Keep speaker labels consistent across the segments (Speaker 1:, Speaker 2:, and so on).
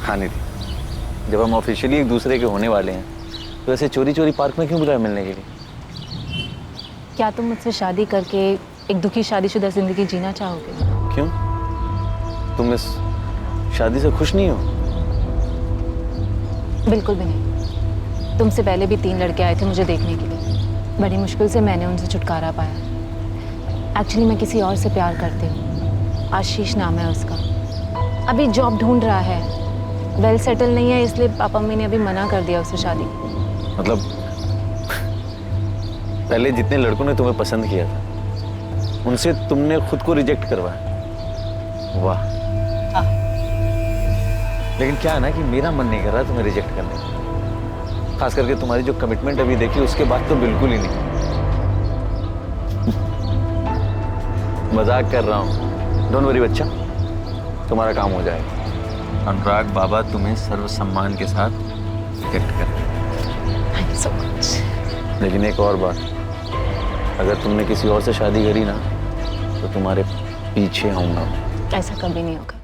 Speaker 1: हाँ निधि, जब हम ऑफिशियली एक दूसरे के होने वाले हैं तो ऐसे चोरी चोरी पार्क में क्यों बुलाया मिलने के लिए?
Speaker 2: क्या तुम मुझसे शादी करके एक दुखी शादीशुदा जिंदगी जीना चाहोगे?
Speaker 1: क्यों? तुम इस शादी से खुश नहीं हो?
Speaker 2: बिल्कुल भी नहीं। तुमसे पहले भी 3 लड़के आए थे मुझे देखने के लिए। बड़ी मुश्किल से मैंने उनसे छुटकारा पाया। एक्चुअली मैं किसी और से प्यार करती हूँ। आशीष नाम है उसका। अभी जॉब ढूंढ रहा है, वेल सेटल नहीं है, इसलिए पापा मम्मी ने अभी मना कर दिया उससे शादी।
Speaker 1: मतलब पहले जितने लड़कों ने तुम्हें पसंद किया था उनसे तुमने खुद को रिजेक्ट करवाया। वाह। लेकिन क्या है ना कि मेरा मन नहीं कर रहा तुम्हें रिजेक्ट करने का। खास करके तुम्हारी जो कमिटमेंट अभी देखी उसके बाद तो बिल्कुल ही नहीं। मजाक कर रहा हूँ, डोंट वरी बच्चा, तुम्हारा काम हो जाएगा। अनुराग बाबा तुम्हें सर्व सम्मान के साथ रिजेक्ट कर।
Speaker 2: Thank you so much.
Speaker 1: लेकिन एक और बात, अगर तुमने किसी और से शादी करी ना तो तुम्हारे पीछे आऊंगा।
Speaker 2: ऐसा कभी नहीं होगा।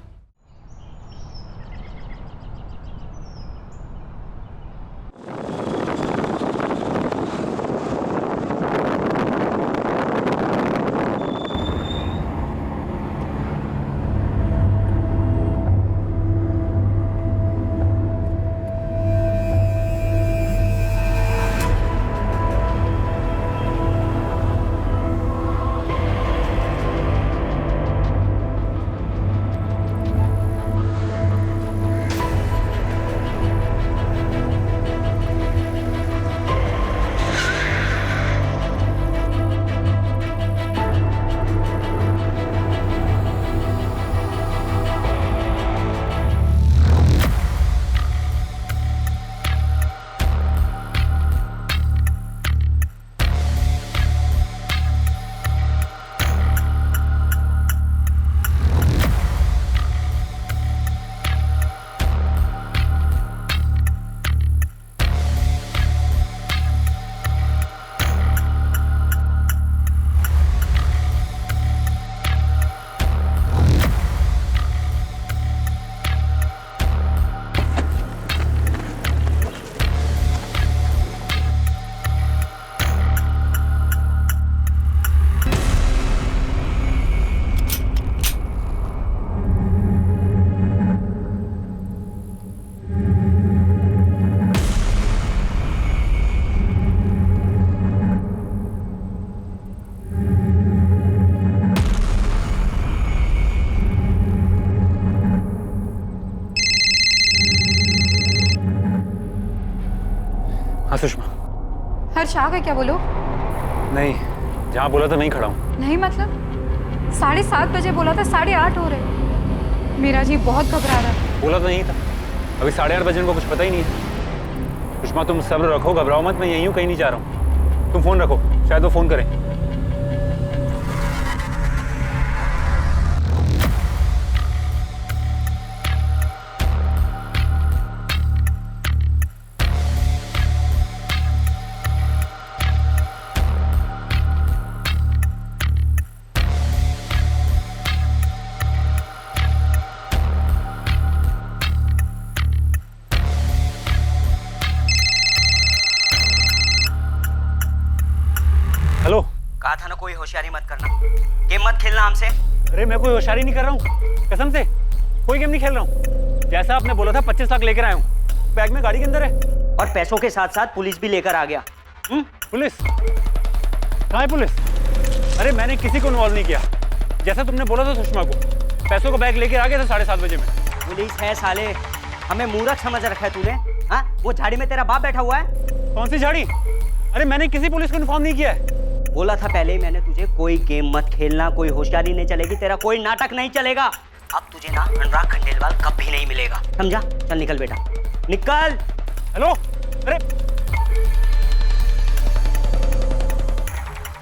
Speaker 1: हाँ सुषमा।
Speaker 3: हर्ष आ गए क्या? बोलो।
Speaker 1: नहीं, जहाँ बोला था नहीं खड़ा हूँ।
Speaker 3: नहीं मतलब 7:30 बजे बोला था, 8:30 हो रहे। मेरा जी बहुत घबरा रहा है।
Speaker 4: बोला तो नहीं था, अभी 8:30 बजे को कुछ पता ही नहीं है। सुषमा तुम सब्र रखो, घबराओ मत, मैं यहीं हूँ, कहीं नहीं जा रहा हूँ। तुम फोन रखो, शायद वो फोन करें। हेलो।
Speaker 5: कहा था ना कोई होशियारी मत करना, गेम मत खेलना हमसे।
Speaker 4: अरे मैं कोई होशियारी नहीं कर रहा हूँ, कसम से कोई गेम नहीं खेल रहा हूँ। जैसा आपने बोला था 25 लाख लेकर आया हूँ, बैग में गाड़ी के अंदर है।
Speaker 5: और पैसों के साथ साथ पुलिस भी लेकर आ गया।
Speaker 4: पुलिस? कहाँ है पुलिस? अरे मैंने किसी को इन्वॉल्व नहीं किया, जैसा तुमने बोला था सुषमा को। पैसों का बैग लेकर आ गया था 7:30 बजे में।
Speaker 5: पुलिस है साले, हमें मूर्ख समझ रखा है तूने। हाँ, वो झाड़ी में तेरा बाप बैठा हुआ है।
Speaker 4: कौन सी झाड़ी? अरे मैंने किसी पुलिस को इन्फॉर्म नहीं किया है।
Speaker 5: बोला था पहले ही मैंने तुझे, कोई गेम मत खेलना, कोई होशियारी नहीं चलेगी, तेरा कोई नाटक नहीं चलेगा। अब तुझे ना अनुराग खंडेलवाल कभी नहीं मिलेगा, समझा? चल निकल बेटा, निकल।
Speaker 4: हेलो। अरे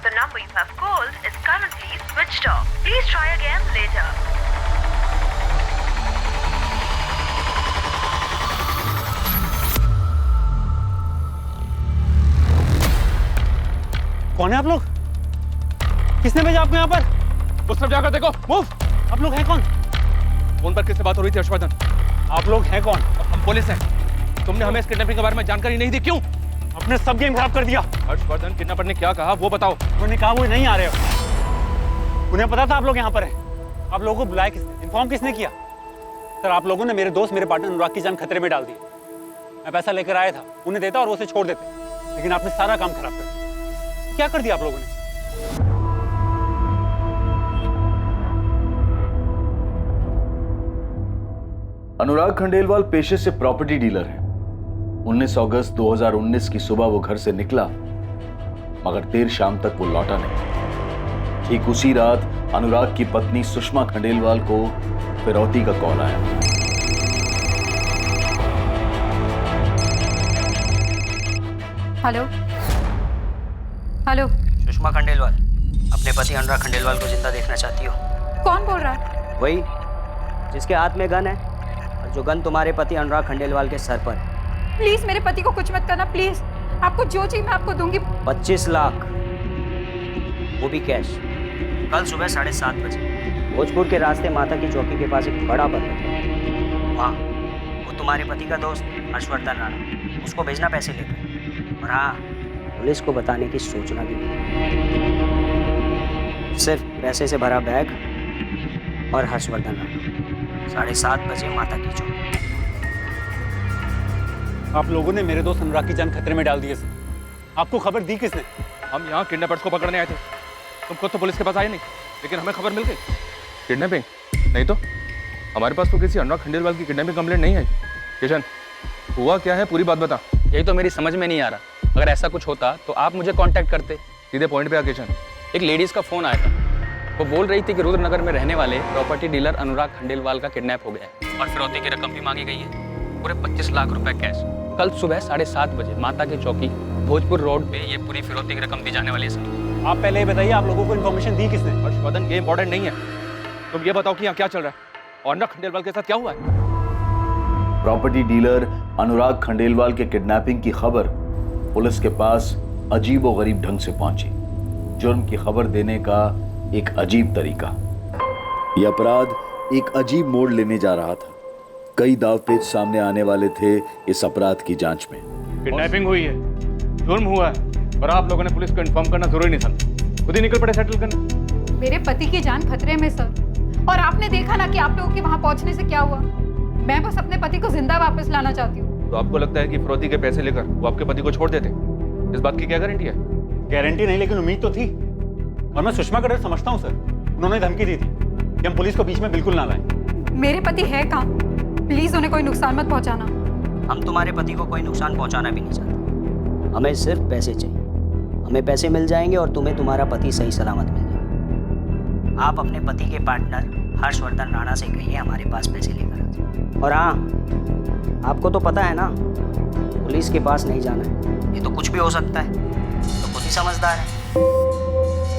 Speaker 6: The number you have called is currently switched off. Please try again later.
Speaker 4: कौन है आप लोग? किसने भेजा आपको यहाँ पर?
Speaker 7: उस तरफ जाकर देखो। मूव।
Speaker 4: आप लोग हैं कौन?
Speaker 7: फोन पर किससे बात हो रही थी हर्षवर्धन?
Speaker 4: आप लोग हैं कौन?
Speaker 7: हम पुलिस हैं। तुमने हमें इस किडनैपिंग के बारे में जानकारी नहीं दी, क्यों?
Speaker 4: आपने सब गेम खराब कर दिया।
Speaker 7: हर्षवर्धन किडनैपर ने क्या कहा वो बताओ।
Speaker 4: उन्होंने कहा वो नहीं आ रहे हो। उन्हें पता था आप लोग यहाँ पर हैं। आप लोगों को बुलाया किसने? इन्फॉर्म किसने किया? सर आप लोगों ने मेरे दोस्त, मेरे पार्टनर अनुराग की जान खतरे में डाल दी। मैं पैसा लेकर आया था, उन्हें देता और वो उसे छोड़ देते, लेकिन आपने सारा काम खराब कर दिया। क्या कर दिया आप लोगों ने?
Speaker 1: अनुराग खंडेलवाल पेशे से प्रॉपर्टी डीलर है। 19 अगस्त 2019 की सुबह वो घर से निकला, मगर देर शाम तक वो लौटा नहीं। ठीक उसी रात अनुराग की पत्नी सुषमा खंडेलवाल को फिरौती का कॉल आया।
Speaker 3: Hello hello.
Speaker 5: सुषमा खंडेलवाल, अपने पति अनुराग खंडेलवाल को जिंदा देखना चाहती हो?
Speaker 3: कौन बोल रहा है?
Speaker 5: वही जिसके हाथ में गन है और जो गन तुम्हारे पति अनुराग खंडेलवाल के सर पर है।
Speaker 3: प्लीज मेरे पति को कुछ मत करना प्लीज। आपको जो चाहिए मैं आपको दूंगी।
Speaker 5: 25 लाख, वो भी कैश। कल सुबह 7:30 बजे भोजपुर के रास्ते माता की चौकी के पास एक बड़ा बंगला है। वहाँ वो तुम्हारे पति का दोस्त हर्षवर्धन राणा, उसको भेजना पैसे लेकर। और हाँ, पुलिस को बताने की सूचना भी नहीं। सिर्फ पैसे से भरा बैग और हर्षवर्धन राणा। 7:30 बजे माता की चौकी।
Speaker 4: आप लोगों ने मेरे दोस्त अनुराग की जान खतरे में डाल दी है सर। आपको खबर दी किसने?
Speaker 7: हम यहाँ किडनैपर्स को पकड़ने आए थे। तुम खुद तो पुलिस के पास आए नहीं, लेकिन हमें खबर मिल गई। किडनैपिंग नहीं तो हमारे पास तो किसी अनुराग खंडेलवाल की किडनैपिंग कंप्लेंट नहीं आई। किशन, हुआ क्या है, पूरी बात बता।
Speaker 8: यही तो मेरी समझ में नहीं आ रहा। अगर ऐसा कुछ होता तो आप मुझे कांटेक्ट करते।
Speaker 7: सीधे पॉइंट पे आ किशन।
Speaker 8: एक लेडीज का फोन आया था। वो बोल रही थी कि रुद्रनगर में रहने वाले प्रॉपर्टी डीलर अनुराग खंडेलवाल का किडनैप हो गया है और फिरौती की रकम भी मांगी गई है, पूरे 25 लाख रुपए कैश। कल सुबह 7:30 बजे माता की चौकी भोजपुर रोड पे ये पूरी फिरौती की रकम दी जाने वाली है सर।
Speaker 4: आप पहले ये बताइए, आप लोगों को इन्फॉर्मेशन दी किसने?
Speaker 7: हर्षवर्धन, ये इंपॉर्टेंट नहीं है। तुम ये बताओ कि यहाँ क्या चल रहा है और अनुराग खंडेलवाल के साथ क्या हुआ है?
Speaker 1: प्रॉपर्टी डीलर अनुराग खंडेलवाल के किडनैपिंग की खबर पुलिस के पास अजीबोगरीब ढंग से पहुंची। जुर्म की खबर देने का एक अजीब तरीका। यह अपराध एक अजीब मोड़ लेने जा रहा था। कई दावपेच सामने आने वाले थे इस अपराध की जांच में।
Speaker 7: किडनैपिंग हुई है, जुर्म हुआ है, और आप लोगों ने पुलिस को इन्फॉर्म करना जरूरी नहीं समझा। खुद ही निकल पड़े सेटल करने।
Speaker 3: मेरे पति की जान खतरे में सर, और आपने देखा ना कि आप लोगों के वहाँ पहुँचने से क्या हुआ। मैं बस अपने पति को जिंदा वापस लाना चाहती हूँ।
Speaker 7: तो आपको लगता है कि फिरौती के पैसे लेकर वो आपके पति को छोड़ देते? इस बात की क्या गारंटी है?
Speaker 4: गारंटी नहीं, लेकिन उम्मीद तो थी। और मैं सुषमा का डर समझता हूँ सर। उन्होंने धमकी दी थी कि हम पुलिस को बीच में बिल्कुल ना लाएं।
Speaker 3: मेरे पति है कहाँ? प्लीज उन्हें कोई नुकसान मत पहुंचाना।
Speaker 5: हम तुम्हारे पति को कोई नुकसान पहुंचाना भी नहीं चाहते। हमें सिर्फ पैसे चाहिए। हमें पैसे मिल जाएंगे और तुम्हें तुम्हारा पति सही सलामत मिल जाएगा। आप अपने पति के पार्टनर हर्षवर्धन राणा से कहिए हमारे पास पैसे लेकर आ जाए। और हाँ, आपको तो पता है ना, पुलिस के पास नहीं जाना है। ये तो कुछ भी हो सकता है, तो खुद ही समझदार है।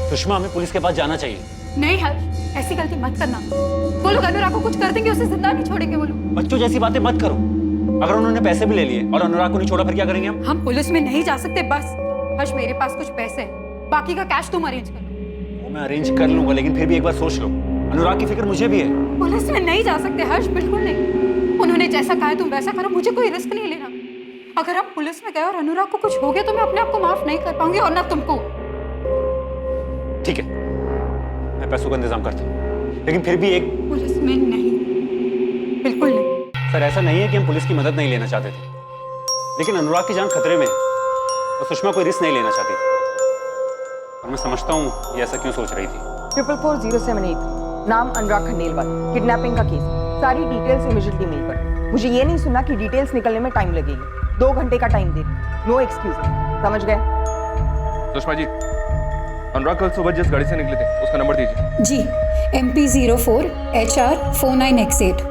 Speaker 4: सुषमा, हमें पुलिस के पास जाना चाहिए।
Speaker 3: नहीं हर्ष, ऐसी गलती मत करना। वो लोग अनुराग को कुछ कर देंगे, उसे जिंदा नहीं छोड़ेंगे वो लोग।
Speaker 4: बच्चों जैसी बातें मत करो। अगर उन्होंने पैसे भी ले लिए और अनुराग को नहीं छोड़ा, फिर क्या करेंगे हम?
Speaker 3: हम पुलिस में नहीं जा सकते बस। हर्ष, मेरे पास कुछ पैसे हैं, बाकी का कैश तुम अरेंज कर लो।
Speaker 4: वो मैं अरेंज कर लूंगा, लेकिन फिर भी एक बार सोच लो। अनुराग की फिक्र मुझे भी है।
Speaker 3: पुलिस में नहीं जा सकते हर्ष, बिल्कुल नहीं। उन्होंने जैसा कहा तुम वैसा करो, मुझे कोई रिस्क नहीं लेना। अगर हम पुलिस में गए और अनुराग को कुछ हो गया तो मैं अपने आप को माफ नहीं कर पाऊंगी, और ना तुमको।
Speaker 4: ठीक है, मैं पैसों का इंतजाम करता हूँ, लेकिन फिर भी एक।
Speaker 3: पुलिस में नहीं, बिल्कुल नहीं।
Speaker 4: सर, ऐसा नहीं है कि हम पुलिस की मदद नहीं लेना चाहते थे, लेकिन अनुराग की जान खतरे में है और सुषमा कोई रिस्क नहीं लेना चाहती थी। और मैं समझता हूँ ये ऐसा क्यों सोच रही थी।
Speaker 9: 444078, नाम अनुराग खंडेलवाल, किडनैपिंग का केस। सारी डिटेल्स इमीडिएटली मेल कर। मुझे ये नहीं सुनना कि डिटेल्स निकलने में टाइम लगेगी। 2 घंटे का टाइम दे, नो एक्सक्यूज। समझ गए?
Speaker 7: सुषमा जी, अनुराग कल सुबह जिस गाड़ी से निकले थे उसका नंबर दीजिए।
Speaker 10: जी, MP04 HR 49X8।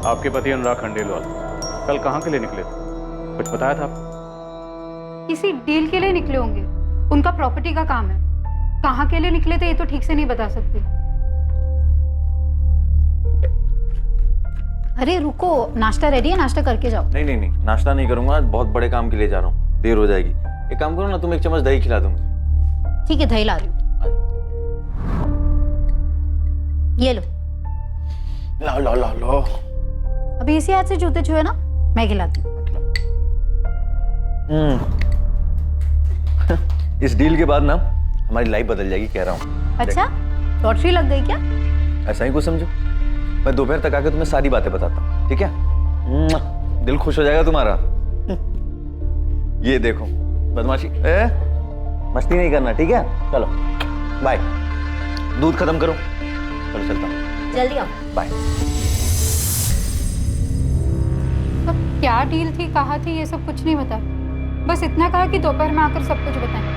Speaker 7: आपके पति अनुराग खंडेलवाल कल कहाँ के लिए निकले थे? कुछ बताया था आपको?
Speaker 3: किसी डील के लिए निकले होंगे, उनका प्रॉपर्टी का काम है। कहाँ के लिए निकले थे ये तो ठीक से नहीं बता सकती।
Speaker 2: अरे रुको, नाश्ता रेडी है, नाश्ता करके जाओ।
Speaker 1: नहीं, नाश्ता नहीं करूंगा। आज बहुत बड़े काम के लिए जा रहा हूँ, देर हो जाएगी।
Speaker 11: एक काम करो ना, तुम एक चम्मच दही खिला दो मुझे।
Speaker 12: ठीक है, दही ला रही हूँ। ये लो।
Speaker 11: ला ला ला लो।
Speaker 12: अभी इसी हाथ से जूते छुए ना, मैं खिलाती हूँ।
Speaker 11: इस डील के बाद ना हमारी लाइफ बदल जाएगी, कह रहा हूँ।
Speaker 12: अच्छा, लॉटरी लग गई क्या?
Speaker 11: ऐसा ही कुछ समझो। मैं दोपहर तक आके तुम्हें सारी बातें बताता हूँ, ठीक है? दिल खुश हो जाएगा तुम्हारा। ये देखो बदमाशी, मस्ती नहीं करना, ठीक है? चलो बाय। दूध खत्म करो, चलो चलता हूँ।
Speaker 12: जल्दी आओ।
Speaker 11: बाय।
Speaker 3: तो क्या डील थी, कहाँ थी, ये सब कुछ नहीं बता, बस इतना कहा कि दोपहर में आकर सब कुछ बताएं।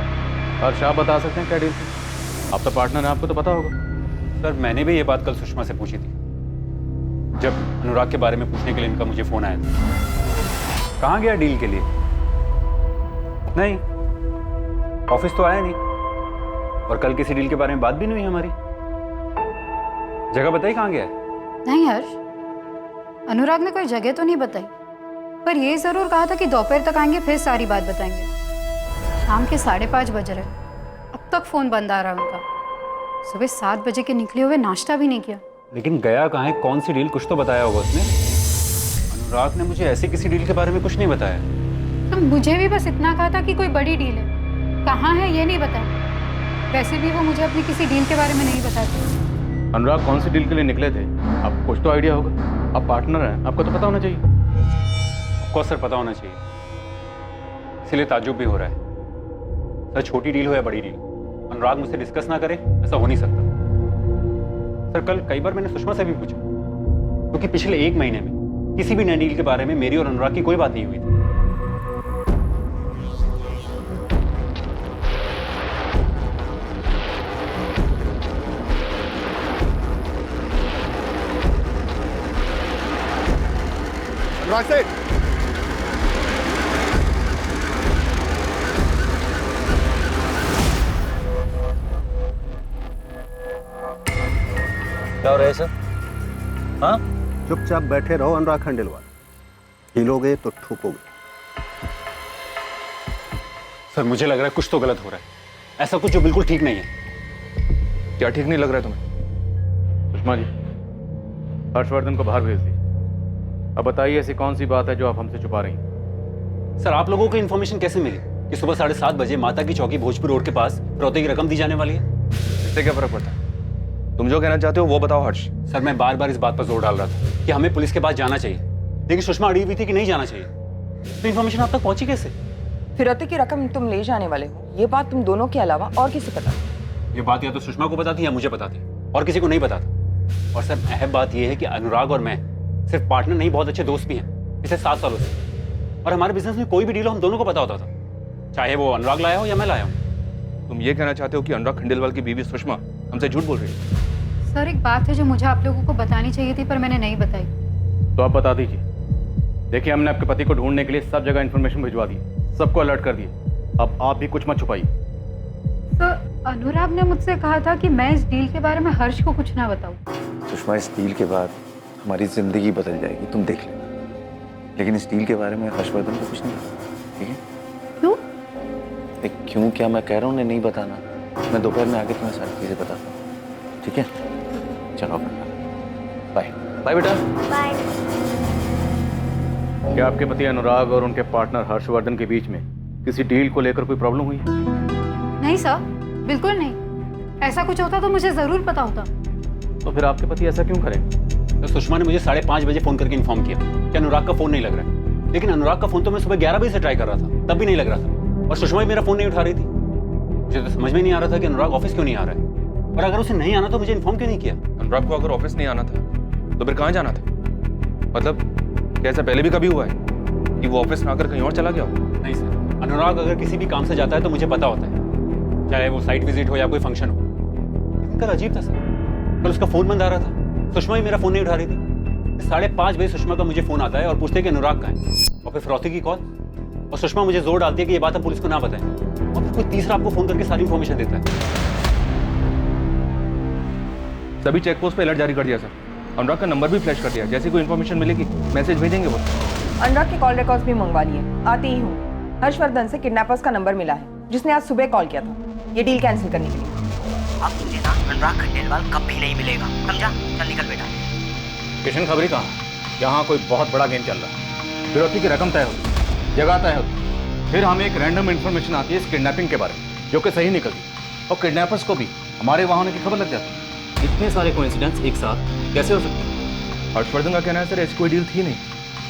Speaker 7: हर्ष आप बता सकते हैं क्या डील थी? आप तो पार्टनर हैं, आपको तो पता होगा।
Speaker 4: सर मैंने भी ये बात कल सुषमा से पूछी थी, जब अनुराग के बारे में पूछने के लिए इनका मुझे फोन आया था। कहाँ गया डील के लिए? नहीं, ऑफिस तो आया नहीं, और कल किसी डील के बारे में बात भी नहीं हुई हमारी। जगह बताई कहाँ गया है?
Speaker 3: नहीं हर्ष, अनुराग ने कोई जगह तो नहीं बताई, पर ये जरूर कहा था कि दोपहर तक आएंगे, फिर सारी बात बताएंगे। शाम के 5:30 बज रहे, अब तक फोन बंद आ रहा है उनका। सुबह 7 बजे के निकले हुए नाश्ता भी नहीं किया।
Speaker 4: लेकिन गया कहाँ है, कौन सी डील, कुछ तो बताया होगा उसने। अनुराग ने मुझे ऐसी किसी डील के बारे में कुछ नहीं बताया।
Speaker 3: तो मुझे भी बस इतना कहा था कि कोई बड़ी डील है, कहाँ है ये नहीं बताया। वैसे भी वो मुझे अपनी किसी डील के बारे में नहीं बताते।
Speaker 7: अनुराग कौन सी डील के लिए निकले थे, आपको कुछ तो आइडिया होगा। आप पार्टनर हैं, आपको तो पता होना चाहिए।
Speaker 4: आपको सर पता होना चाहिए, इसलिए ताज्जुब भी हो रहा है। सर छोटी डील हो या बड़ी डील, अनुराग मुझसे डिस्कस ना करे, ऐसा हो नहीं सकता। सर कल कई बार मैंने सुषमा से भी पूछा, क्योंकि पिछले 1 महीने में किसी भी नई डील के बारे में मेरी और अनुराग की कोई बात नहीं हुई थी।
Speaker 13: अनुराग से
Speaker 11: क्या हो रहा है सर? हाँ,
Speaker 13: चुपचाप बैठे रहो अनुराग खंडेलवाल, हिलोगे तो ठोकोगे।
Speaker 4: सर मुझे लग रहा है कुछ तो गलत हो रहा है, ऐसा कुछ जो बिल्कुल ठीक नहीं है।
Speaker 7: क्या ठीक नहीं लग रहा है तुम्हें? सुषमा जी, हर्षवर्धन को बाहर भेज दी। अब बताइए ऐसी कौन सी बात है जो आप हमसे छुपा रही हैं?
Speaker 4: सर आप लोगों को इन्फॉर्मेशन कैसे मिली कि सुबह 7:30 बजे माता की चौकी भोजपुर रोड के पास फिरौती की रकम दी जाने वाली है?
Speaker 7: इससे क्या फर्क पड़ता है? तुम जो कहना चाहते हो वो बताओ हर्ष।
Speaker 4: सर मैं बार बार इस बात पर जोर डाल रहा था कि हमें पुलिस के पास जाना चाहिए, लेकिन सुषमा अड़ी हुई थी कि नहीं जाना चाहिए। तो इन्फॉर्मेशन आप तक पहुंची कैसे?
Speaker 9: फिरौती की रकम तुम ले जाने वाले हो, ये बात तुम दोनों के अलावा और किसे पता?
Speaker 4: ये बात या तो सुषमा को पता थी या मुझे पता थी, और किसी को नहीं पता था। और सर अहम बात यह है कि अनुराग और मैं सिर्फ पार्टनर नहीं, बहुत अच्छे दोस्त भी हैं पिछले 7 सालों से, और हमारे बिजनेस में कोई भी डील हो हम दोनों को पता होता था, चाहे वो अनुराग लाया हो या मैं लाया हूँ।
Speaker 7: तुम ये कहना चाहते हो कि अनुराग खंडेलवाल की बीवी सुषमा हमसे झूठ बोल रही है?
Speaker 3: सर एक बात है जो मुझे आप लोगों को बतानी चाहिए थी, पर मैंने नहीं बताई।
Speaker 7: तो आप बता दीजिए। देखिए हमने आपके पति को ढूंढने के लिए सब जगह इन्फॉर्मेशन भिजवा दी, सबको अलर्ट कर दिए। अब आप भी कुछ मत छुपाइए।
Speaker 3: सर अनुराग ने मुझसे कहा था कि मैं इस डील के बारे में हर्ष को कुछ ना बताऊं।
Speaker 11: सुषमा, इस डील के बाद हमारी जिंदगी बदल जाएगी, तुम देख लेना। लेकिन इस डील के बारे में हर्षवर्धन को कुछ नहीं पता, ठीक है?
Speaker 3: क्यों?
Speaker 11: क्यों क्या मैं कह रहा हूँ उन्हें नहीं बताना। मैं दोपहर में आके तुम्हें सारी चीजें बताता हूँ, ठीक है? चलो बाय। बाय बेटा।
Speaker 12: बाय।
Speaker 7: क्या आपके पति अनुराग और उनके पार्टनर हर्षवर्धन के बीच में किसी डील को लेकर कोई प्रॉब्लम हुई?
Speaker 3: नहीं सर, बिल्कुल नहीं। ऐसा कुछ होता तो मुझे जरूर पता होता।
Speaker 7: तो फिर आपके पति ऐसा क्यों करें?
Speaker 4: तो सुषमा ने मुझे 5:30 बजे फोन करके इन्फॉर्म किया कि अनुराग का फोन नहीं लग रहा है, लेकिन अनुराग का फोन तो मैं सुबह 11 बजे से ट्राई कर रहा था, तब भी नहीं लग रहा था, और सुषमा भी मेरा फोन नहीं उठा रही थी। मुझे तो समझ में नहीं आ रहा था कि अनुराग ऑफिस क्यों नहीं आ रहा है, और अगर उसे नहीं आना तो मुझे इन्फॉर्म क्यों नहीं किया?
Speaker 7: अनुराग को अगर ऑफिस नहीं आना था तो फिर कहाँ जाना था? मतलब क्या ऐसा पहले भी कभी हुआ है कि वो ऑफिस में आकर कहीं और चला गया हो?
Speaker 4: नहीं सर, अनुराग अगर किसी भी काम से जाता है तो मुझे पता होता है, चाहे वो साइट विजिट हो या कोई फंक्शन हो। लेकिन कल अजीब था सर, कल उसका फोन बंद आ रहा था, सुषमा भी मेरा फोन नहीं उठा रही थी। 5:30 बजे सुषमा का मुझे फोन आता है और पूछते हैं कि अनुराग कहाँ है, और फिर फिरौती की कॉल, और सुषमा मुझे जोर डालती है कि ये बात आप पुलिस को ना बताएं, और फिर कोई तीसरा आपको फोन करके सारी इन्फॉर्मेशन देता है।
Speaker 7: सभी चेक पोस्ट पे अलर्ट जारी कर दिया सर, अनुराग का नंबर भी फ्लैश कर दिया, जैसी कोई इन्फॉर्मेशन मिलेगी मैसेज भेजेंगे वो।
Speaker 9: अनुराग के कॉल रिकॉर्ड्स भी मंगवा लिए, आते ही हूँ। हर्षवर्धन से किडनैपर्स का नंबर मिला है जिसने आज सुबह कॉल किया था ये डील कैंसिल करने के लिए।
Speaker 5: अब तुझे ना अनुराग खंडेलवाल कभी नहीं मिलेगा, समझा? चल निकल बेटा।
Speaker 1: किशन खबरी कहाँ? यहाँ कोई बहुत बड़ा गेम चल रहा है। फिरौती की रकम तय होती, जगह तय होती, फिर हमें एक रैंडम इन्फॉर्मेशन आती है इस किडनैपिंग के बारे में जो कि सही निकलती, और किडनैपर्स को भी हमारे वहाँ होने की खबर लग जाती। इतने सारे कोइंसिडेंस एक साथ कैसे हो सकते हैं?
Speaker 7: हर्षवर्धन का कहना है सर ऐसी कोई डील थी नहीं,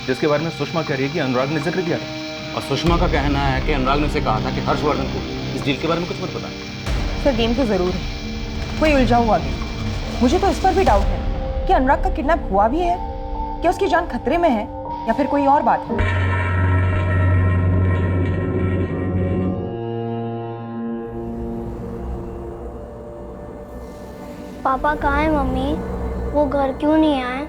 Speaker 7: जिसके बारे में सुषमा कह रही है कि अनुराग ने जिक्र किया था।
Speaker 1: और सुषमा का कहना है कि अनुराग ने उसे कहा था कि हर्षवर्धन को इस डील के बारे में कुछ मत बताएं।
Speaker 9: सर गेम तो जरूर है, कोई उलझा हुआ गेम। मुझे तो इस पर भी डाउट है कि अनुराग का किडनैप हुआ भी है, क्या उसकी जान खतरे में है या फिर कोई और बात है।
Speaker 14: पापा कहाँ है मम्मी? वो घर क्यों नहीं आए?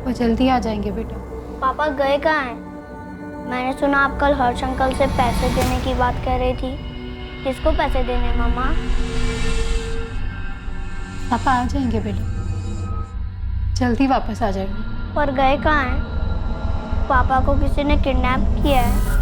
Speaker 3: वो जल्दी आ जाएंगे बेटा।
Speaker 14: पापा गए कहाँ हैं? मैंने सुना आप कल हर्ष अंकल से पैसे देने की बात कर रही थी। किसको पैसे देने मामा?
Speaker 3: पापा आ जाएंगे बेटा, जल्दी वापस आ जाएंगे।
Speaker 14: पर गए कहाँ हैं? पापा को किसी ने किडनैप किया है।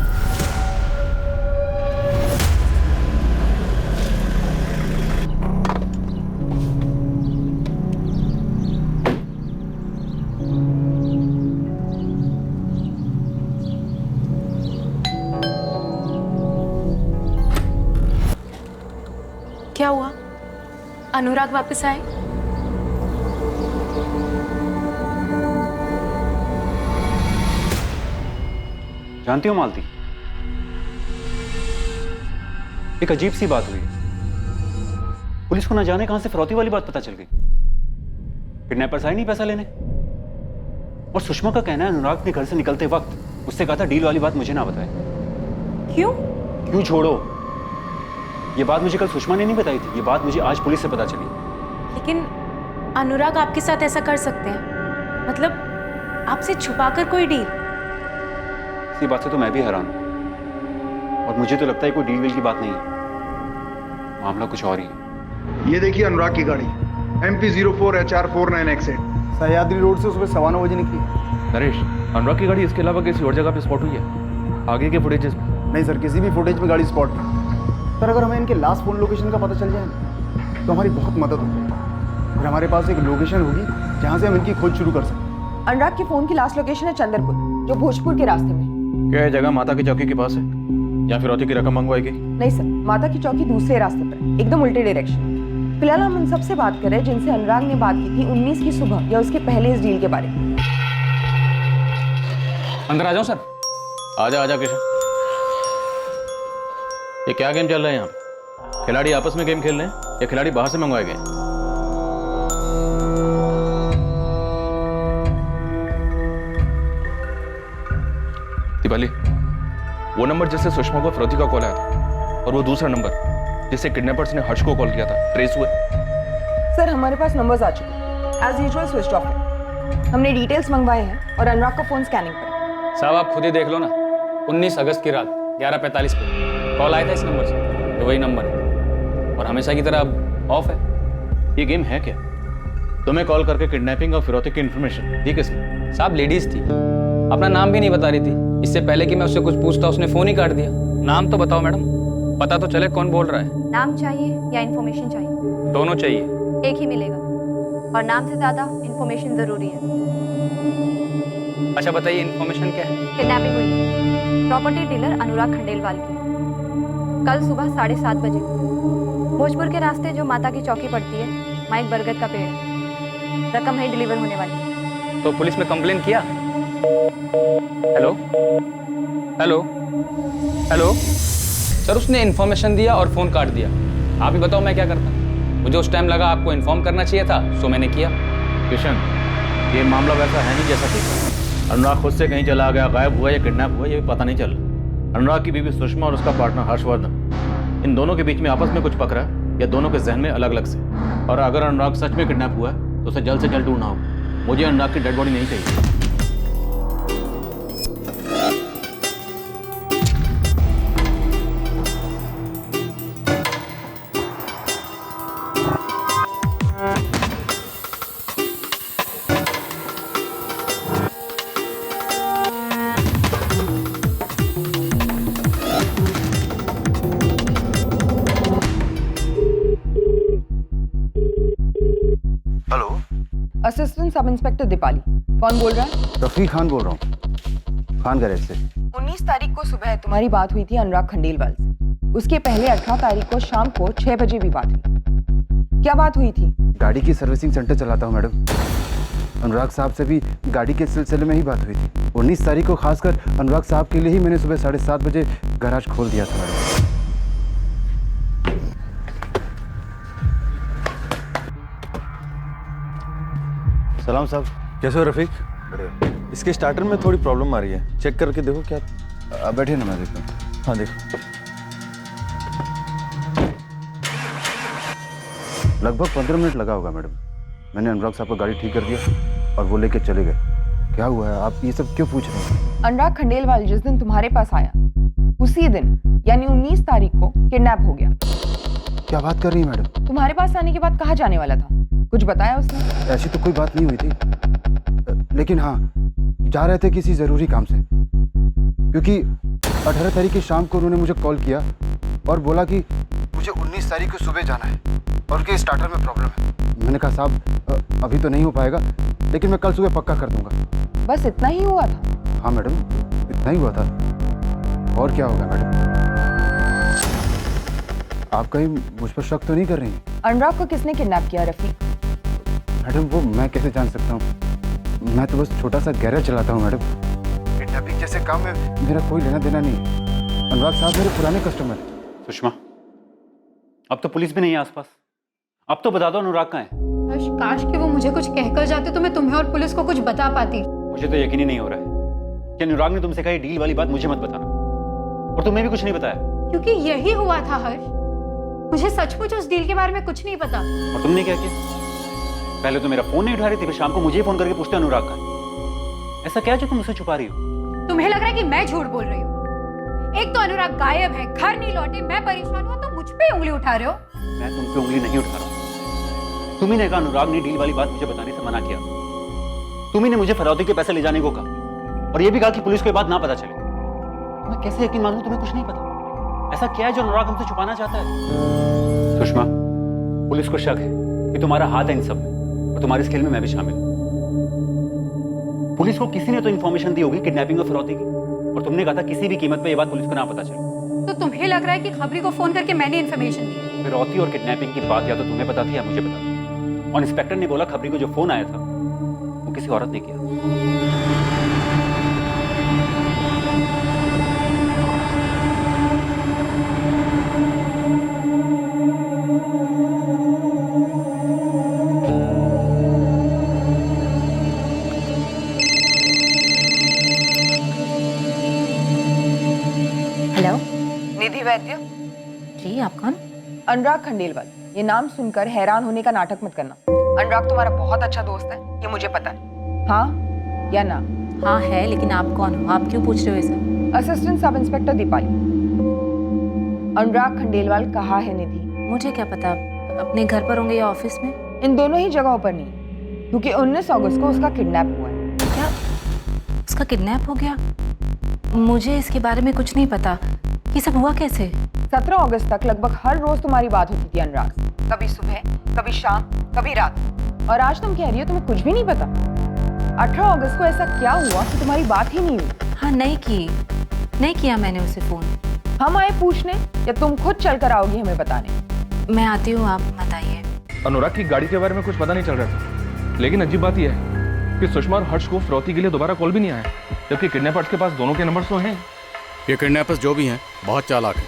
Speaker 2: क्या हुआ? अनुराग वापस आए?
Speaker 4: जानती हो मालती, एक अजीब सी बात हुई है। पुलिस को ना जाने कहां से फिरौती वाली बात पता चल गई। किडनैपर्स आए नहीं पैसा लेने, और सुषमा का कहना है अनुराग ने घर से निकलते वक्त उससे कहा था डील वाली बात मुझे ना बताए।
Speaker 2: क्यों?
Speaker 4: क्यों छोड़ो, ये बात मुझे कल सुषमा ने नहीं बताई थी, ये बात मुझे आज पुलिस से पता चली।
Speaker 2: लेकिन अनुराग आपके साथ ऐसा कर सकते हैं? मतलब आपसे छुपाकर कोई डील?
Speaker 4: इसी बात से तो मैं भी हैरान हूं, और मुझे तो लगता है कोई डील वील की बात नहीं है, मामला कुछ और ही है।
Speaker 15: ये देखिए अनुराग की गाड़ी MP04HR49X8 सह्याद्री रोड से सुबह 9:15 बजे निकली।
Speaker 7: नरेश, अनुराग की गाड़ी इसके अलावा किसी और जगह पे स्पॉट हुई है आगे के फुटेजेस में?
Speaker 15: नहीं सर, किसी भी फुटेज में गाड़ी स्पॉट नहीं। सर अगर हमें इनके लास्ट फोन लोकेशन का पता चल जाए ना, तो हमारी बहुत मदद हो जाएगी। फिर हमारे पास एक लोकेशन होगी जहाँ से हम इनकी खोज शुरू कर सकते।
Speaker 9: अनुराग के फोन की लास्ट लोकेशन है चंदरपुर, जो भोजपुर के रास्ते में है।
Speaker 1: क्या ये जगह माता की चौकी के पास है या फिरौती की रकम मंगवाएगी?
Speaker 9: नहीं सर, माता की चौकी दूसरे रास्ते पर है, एकदम उल्टे डायरेक्शन। फिलहाल हम उन सबसे बात कर रहे हैं जिनसे अनुराग ने बात की थी 19 की सुबह या उसके पहले इस डील के बारे में।
Speaker 8: अंदर आ जाओ सर।
Speaker 1: आजा आजा किशन। ये क्या गेम चल रहा है यहाँ? खिलाड़ी आपस में गेम खेल रहे हैं या खिलाड़ी बाहर से मंगवाए गए?
Speaker 7: दिवाली, वो नंबर जिससे सुषमा को फिरौती का कॉल आया था और वो दूसरा नंबर जिससे किडनैपर्स ने हर्ष को कॉल किया था, ट्रेस हुए?
Speaker 9: सर हमारे पास नंबर्स आ चुके हैं, एज यूजुअल स्विच ऑफ है। हमने डिटेल्स मंगवाए हैं और अनुराग का फोन स्कैनिंग पर है।
Speaker 8: साहब आप खुद ही देख लो ना, 19 अगस्त की रात 11:45 पे कॉल आया था इस नंबर से, तो वही नंबर है और हमेशा की तरह अब ऑफ है।
Speaker 1: ये गेम है क्या? तुम्हें कॉल करके किडनैपिंग और फिरौती की इन्फॉर्मेशन दी किसने?
Speaker 8: साहब लेडीज थी, अपना नाम भी नहीं बता रही थी। इससे पहले कि मैं उससे कुछ पूछता उसने फोन ही काट दिया। नाम तो बताओ मैडम, पता तो चले कौन बोल रहा है।
Speaker 12: नाम चाहिए या इन्फॉर्मेशन चाहिए?
Speaker 8: दोनों चाहिए।
Speaker 12: एक ही मिलेगा, और नाम से ज़्यादा इन्फॉर्मेशन ज़रूरी है।
Speaker 8: अच्छा बताइए इन्फॉर्मेशन क्या है?
Speaker 12: किडनैपिंग हुई, प्रॉपर्टी डीलर अनुराग खंडेलवाल की, कल सुबह 7:30 बजे भोजपुर के रास्ते जो माता की चौकी पड़ती है, वहाँ एक बरगद का पेड़ है, रकम है डिलीवर होने वाली।
Speaker 8: तो पुलिस में कंप्लेन किया? हेलो हेलो हेलो सर, उसने इन्फॉर्मेशन दिया और फोन काट दिया। आप ही बताओ मैं क्या करता? मुझे उस टाइम लगा आपको इन्फॉर्म करना चाहिए था, सो मैंने किया।
Speaker 1: किशन, ये मामला वैसा है नहीं जैसा दिखा। अनुराग खुद से कहीं चला गया, गायब हुआ या किडनैप हुआ, ये भी पता नहीं चल रहा। अनुराग की बीवी सुषमा और उसका पार्टनर हर्षवर्धन, इन दोनों के बीच में आपस में कुछ पकड़ा है या दोनों के जहन में अलग अलग से? और अगर अनुराग सच में किडनैप हुआ है तो उसे जल्द से जल्द ढूंढना होगा। मुझे अनुराग की डेड बॉडी नहीं चाहिए।
Speaker 9: Assistant sub inspector Deepali. कौन बोल रहा है?
Speaker 15: रफीक खान बोल रहा हूँ, खान गैरेज से।
Speaker 9: 19 तारीख को सुबह तुम्हारी बात हुई थी अनुराग खंडेलवाल से। उसके पहले 18 तारीख को शाम को 6 बजे भी बात हुई। क्या बात हुई थी?
Speaker 15: गाड़ी की सर्विसिंग सेंटर चलाता हूँ मैडम। अनुराग साहब से भी गाड़ी के सिलसिले में ही बात हुई थी। 19 तारीख को खासकर अनुराग साहब के लिए ही मैंने सुबह 7:30 बजे गैराज खोल दिया था मैडम।
Speaker 11: सलाम साहब, कैसे हो रफीक? इसके स्टार्टर में थोड़ी प्रॉब्लम आ रही है, चेक करके देखो क्या।
Speaker 15: बैठे ना, मैं देखता हूँ।
Speaker 11: हाँ देखो।
Speaker 15: लगभग 15 मिनट लगा होगा मैडम। मैंने अनुराग साहब का गाड़ी ठीक कर दिया और वो लेके चले गए। क्या हुआ है, आप ये सब क्यों पूछ रहे हैं?
Speaker 9: अनुराग खंडेलवाल जिस दिन तुम्हारे पास आया उसी दिन यानी 19 तारीख को किडनैप हो गया।
Speaker 15: क्या बात कर रही है मैडम?
Speaker 9: तुम्हारे पास आने के बाद कहाँ जाने वाला था? कुछ बताया उसने?
Speaker 15: ऐसी तो कोई बात नहीं हुई थी, लेकिन हाँ जा रहे थे किसी जरूरी काम से। क्योंकि 18 तारीख की शाम को उन्होंने मुझे कॉल किया और बोला कि मुझे 19 तारीख को सुबह जाना है और उनके स्टार्टर में प्रॉब्लम है। मैंने कहा साहब अभी तो नहीं हो पाएगा, लेकिन मैं कल सुबह पक्का कर दूंगा।
Speaker 9: बस इतना ही हुआ था?
Speaker 15: हाँ मैडम, इतना ही हुआ था। और क्या होगा मैडम? आप कहीं मुझ पर शक तो नहीं कर रही हैं?
Speaker 9: अनुराग को किसने किडनैप किया रफीक?
Speaker 15: मैडम वो मैं कैसे जान सकता हूँ? मैं तो बस छोटा सा गैरेज चलाता हूँ मैडम। किडनैपिंग जैसे काम में मेरा कोई लेना देना नहीं है। अनुराग साहब मेरे पुराने कस्टमर हैं।
Speaker 4: सुषमा, अब तो पुलिस भी नहीं है आसपास। अब तो बता दो अनुराग कहाँ है?
Speaker 3: काश कि वो मुझे कुछ कहकर जाते तो मैं तुम्हें और पुलिस को कुछ बता पाती।
Speaker 4: मुझे तो यकीन ही नहीं हो रहा है कि अनुराग ने तुमसे कही डील वाली बात मुझे मत बताना, और तुम्हें भी कुछ नहीं बताया।
Speaker 3: क्योंकि यही हुआ था हर्ष, मुझे सचमुच उस डील के बारे में कुछ नहीं पता।
Speaker 4: और तुमने क्या किया? पहले तो मेरा फोन नहीं उठा रही थी, फिर शाम को मुझे फोन करके पूछते अनुराग का। ऐसा क्या जो तुम मुझसे छुपा रही हो?
Speaker 3: तुम्हें लग रहा है कि मैं झूठ बोल रही हूँ? एक तो अनुराग गायब है, घर नहीं लौटे, मैं परेशान हुआ तो मुझ पे उंगली उठा रहे हो।
Speaker 4: मैं तुम पे उंगली नहीं उठा रहा हूँ। तुम्ही ने कहा अनुराग ने डील वाली बात मुझे बताने से मना किया। तुम्ही ने मुझे फिरौती के पैसे ले जाने को कहा और ये भी कहा कि पुलिस को ये बात ना पता चले। मैं कैसे यकीन मानूं तुम्हें कुछ नहीं पता? ऐसा क्या है जो अनुराग हमसे छुपाना चाहता है? सुषमा, पुलिस को शक है कि तुम्हारा हाथ है इन सब में और तुम्हारे इस खेल में मैं भी शामिल हूं। पुलिस को किसी ने तो इन्फॉर्मेशन दी होगी किडनैपिंग और फिरौती की, और तुमने कहा था किसी भी कीमत पे ये बात पुलिस को ना पता चले।
Speaker 3: तो तुम्हें लग रहा है कि खबरी को फोन करके मैंने इन्फॉर्मेशन दी?
Speaker 4: फिरौती और किडनैपिंग की बात या तो तुम्हें पता थी या मुझे पता थी, और इंस्पेक्टर ने बोला खबरी को जो फोन आया था वो किसी औरत ने किया।
Speaker 2: हेलो,
Speaker 9: निधि वैद्य।
Speaker 2: जी, आप कौन?
Speaker 9: अनुराग खंडेलवाल। ये नाम सुनकर हैरान होने का नाटक मत करना। अनुराग तुम्हारा बहुत अच्छा दोस्त है, ये मुझे पता है। हाँ या ना?
Speaker 2: हाँ है, लेकिन आप कौन हो? आप क्यों पूछ रहे हो ये सब?
Speaker 9: Assistant sub inspector Deepali. अनुराग खंडेलवाल कहाँ है निधि?
Speaker 2: मुझे क्या पता, अपने घर पर होंगे या ऑफिस में?
Speaker 9: इन दोनों ही जगहों पर नहीं, क्योंकि 19 अगस्त को उसका किडनैप हुआ है।
Speaker 2: क्या? उसका किडनैप हो गया? मुझे इसके बारे में कुछ नहीं पता। ये सब हुआ कैसे?
Speaker 9: 17 अगस्त तक लगभग हर रोज तुम्हारी बात होती थी अनुराग से। कभी सुबह, कभी शाम, कभी रात। और आज तुम कह रही हो तुम्हें कुछ भी नहीं पता। 18 अगस्त को ऐसा क्या हुआ कि तुम्हारी बात ही नहीं हुई?
Speaker 2: हाँ, नहीं किया मैंने उसे फोन।
Speaker 9: हम आए पूछने या तुम खुद चल कर आओगी हमें बताने?
Speaker 2: मैं आती हूँ, आप बताइए।
Speaker 7: अनुराग की गाड़ी के बारे में कुछ पता नहीं चल रहा था, लेकिन अजीब बात यह है कि सुषमा और हर्ष को फिरौती के लिए दोबारा कॉल भी नहीं आया, जबकि किडनैपर्स के पास दोनों के नंबर्स तो हैं।
Speaker 16: ये किडनैपर्स जो भी हैं बहुत चालाक हैं।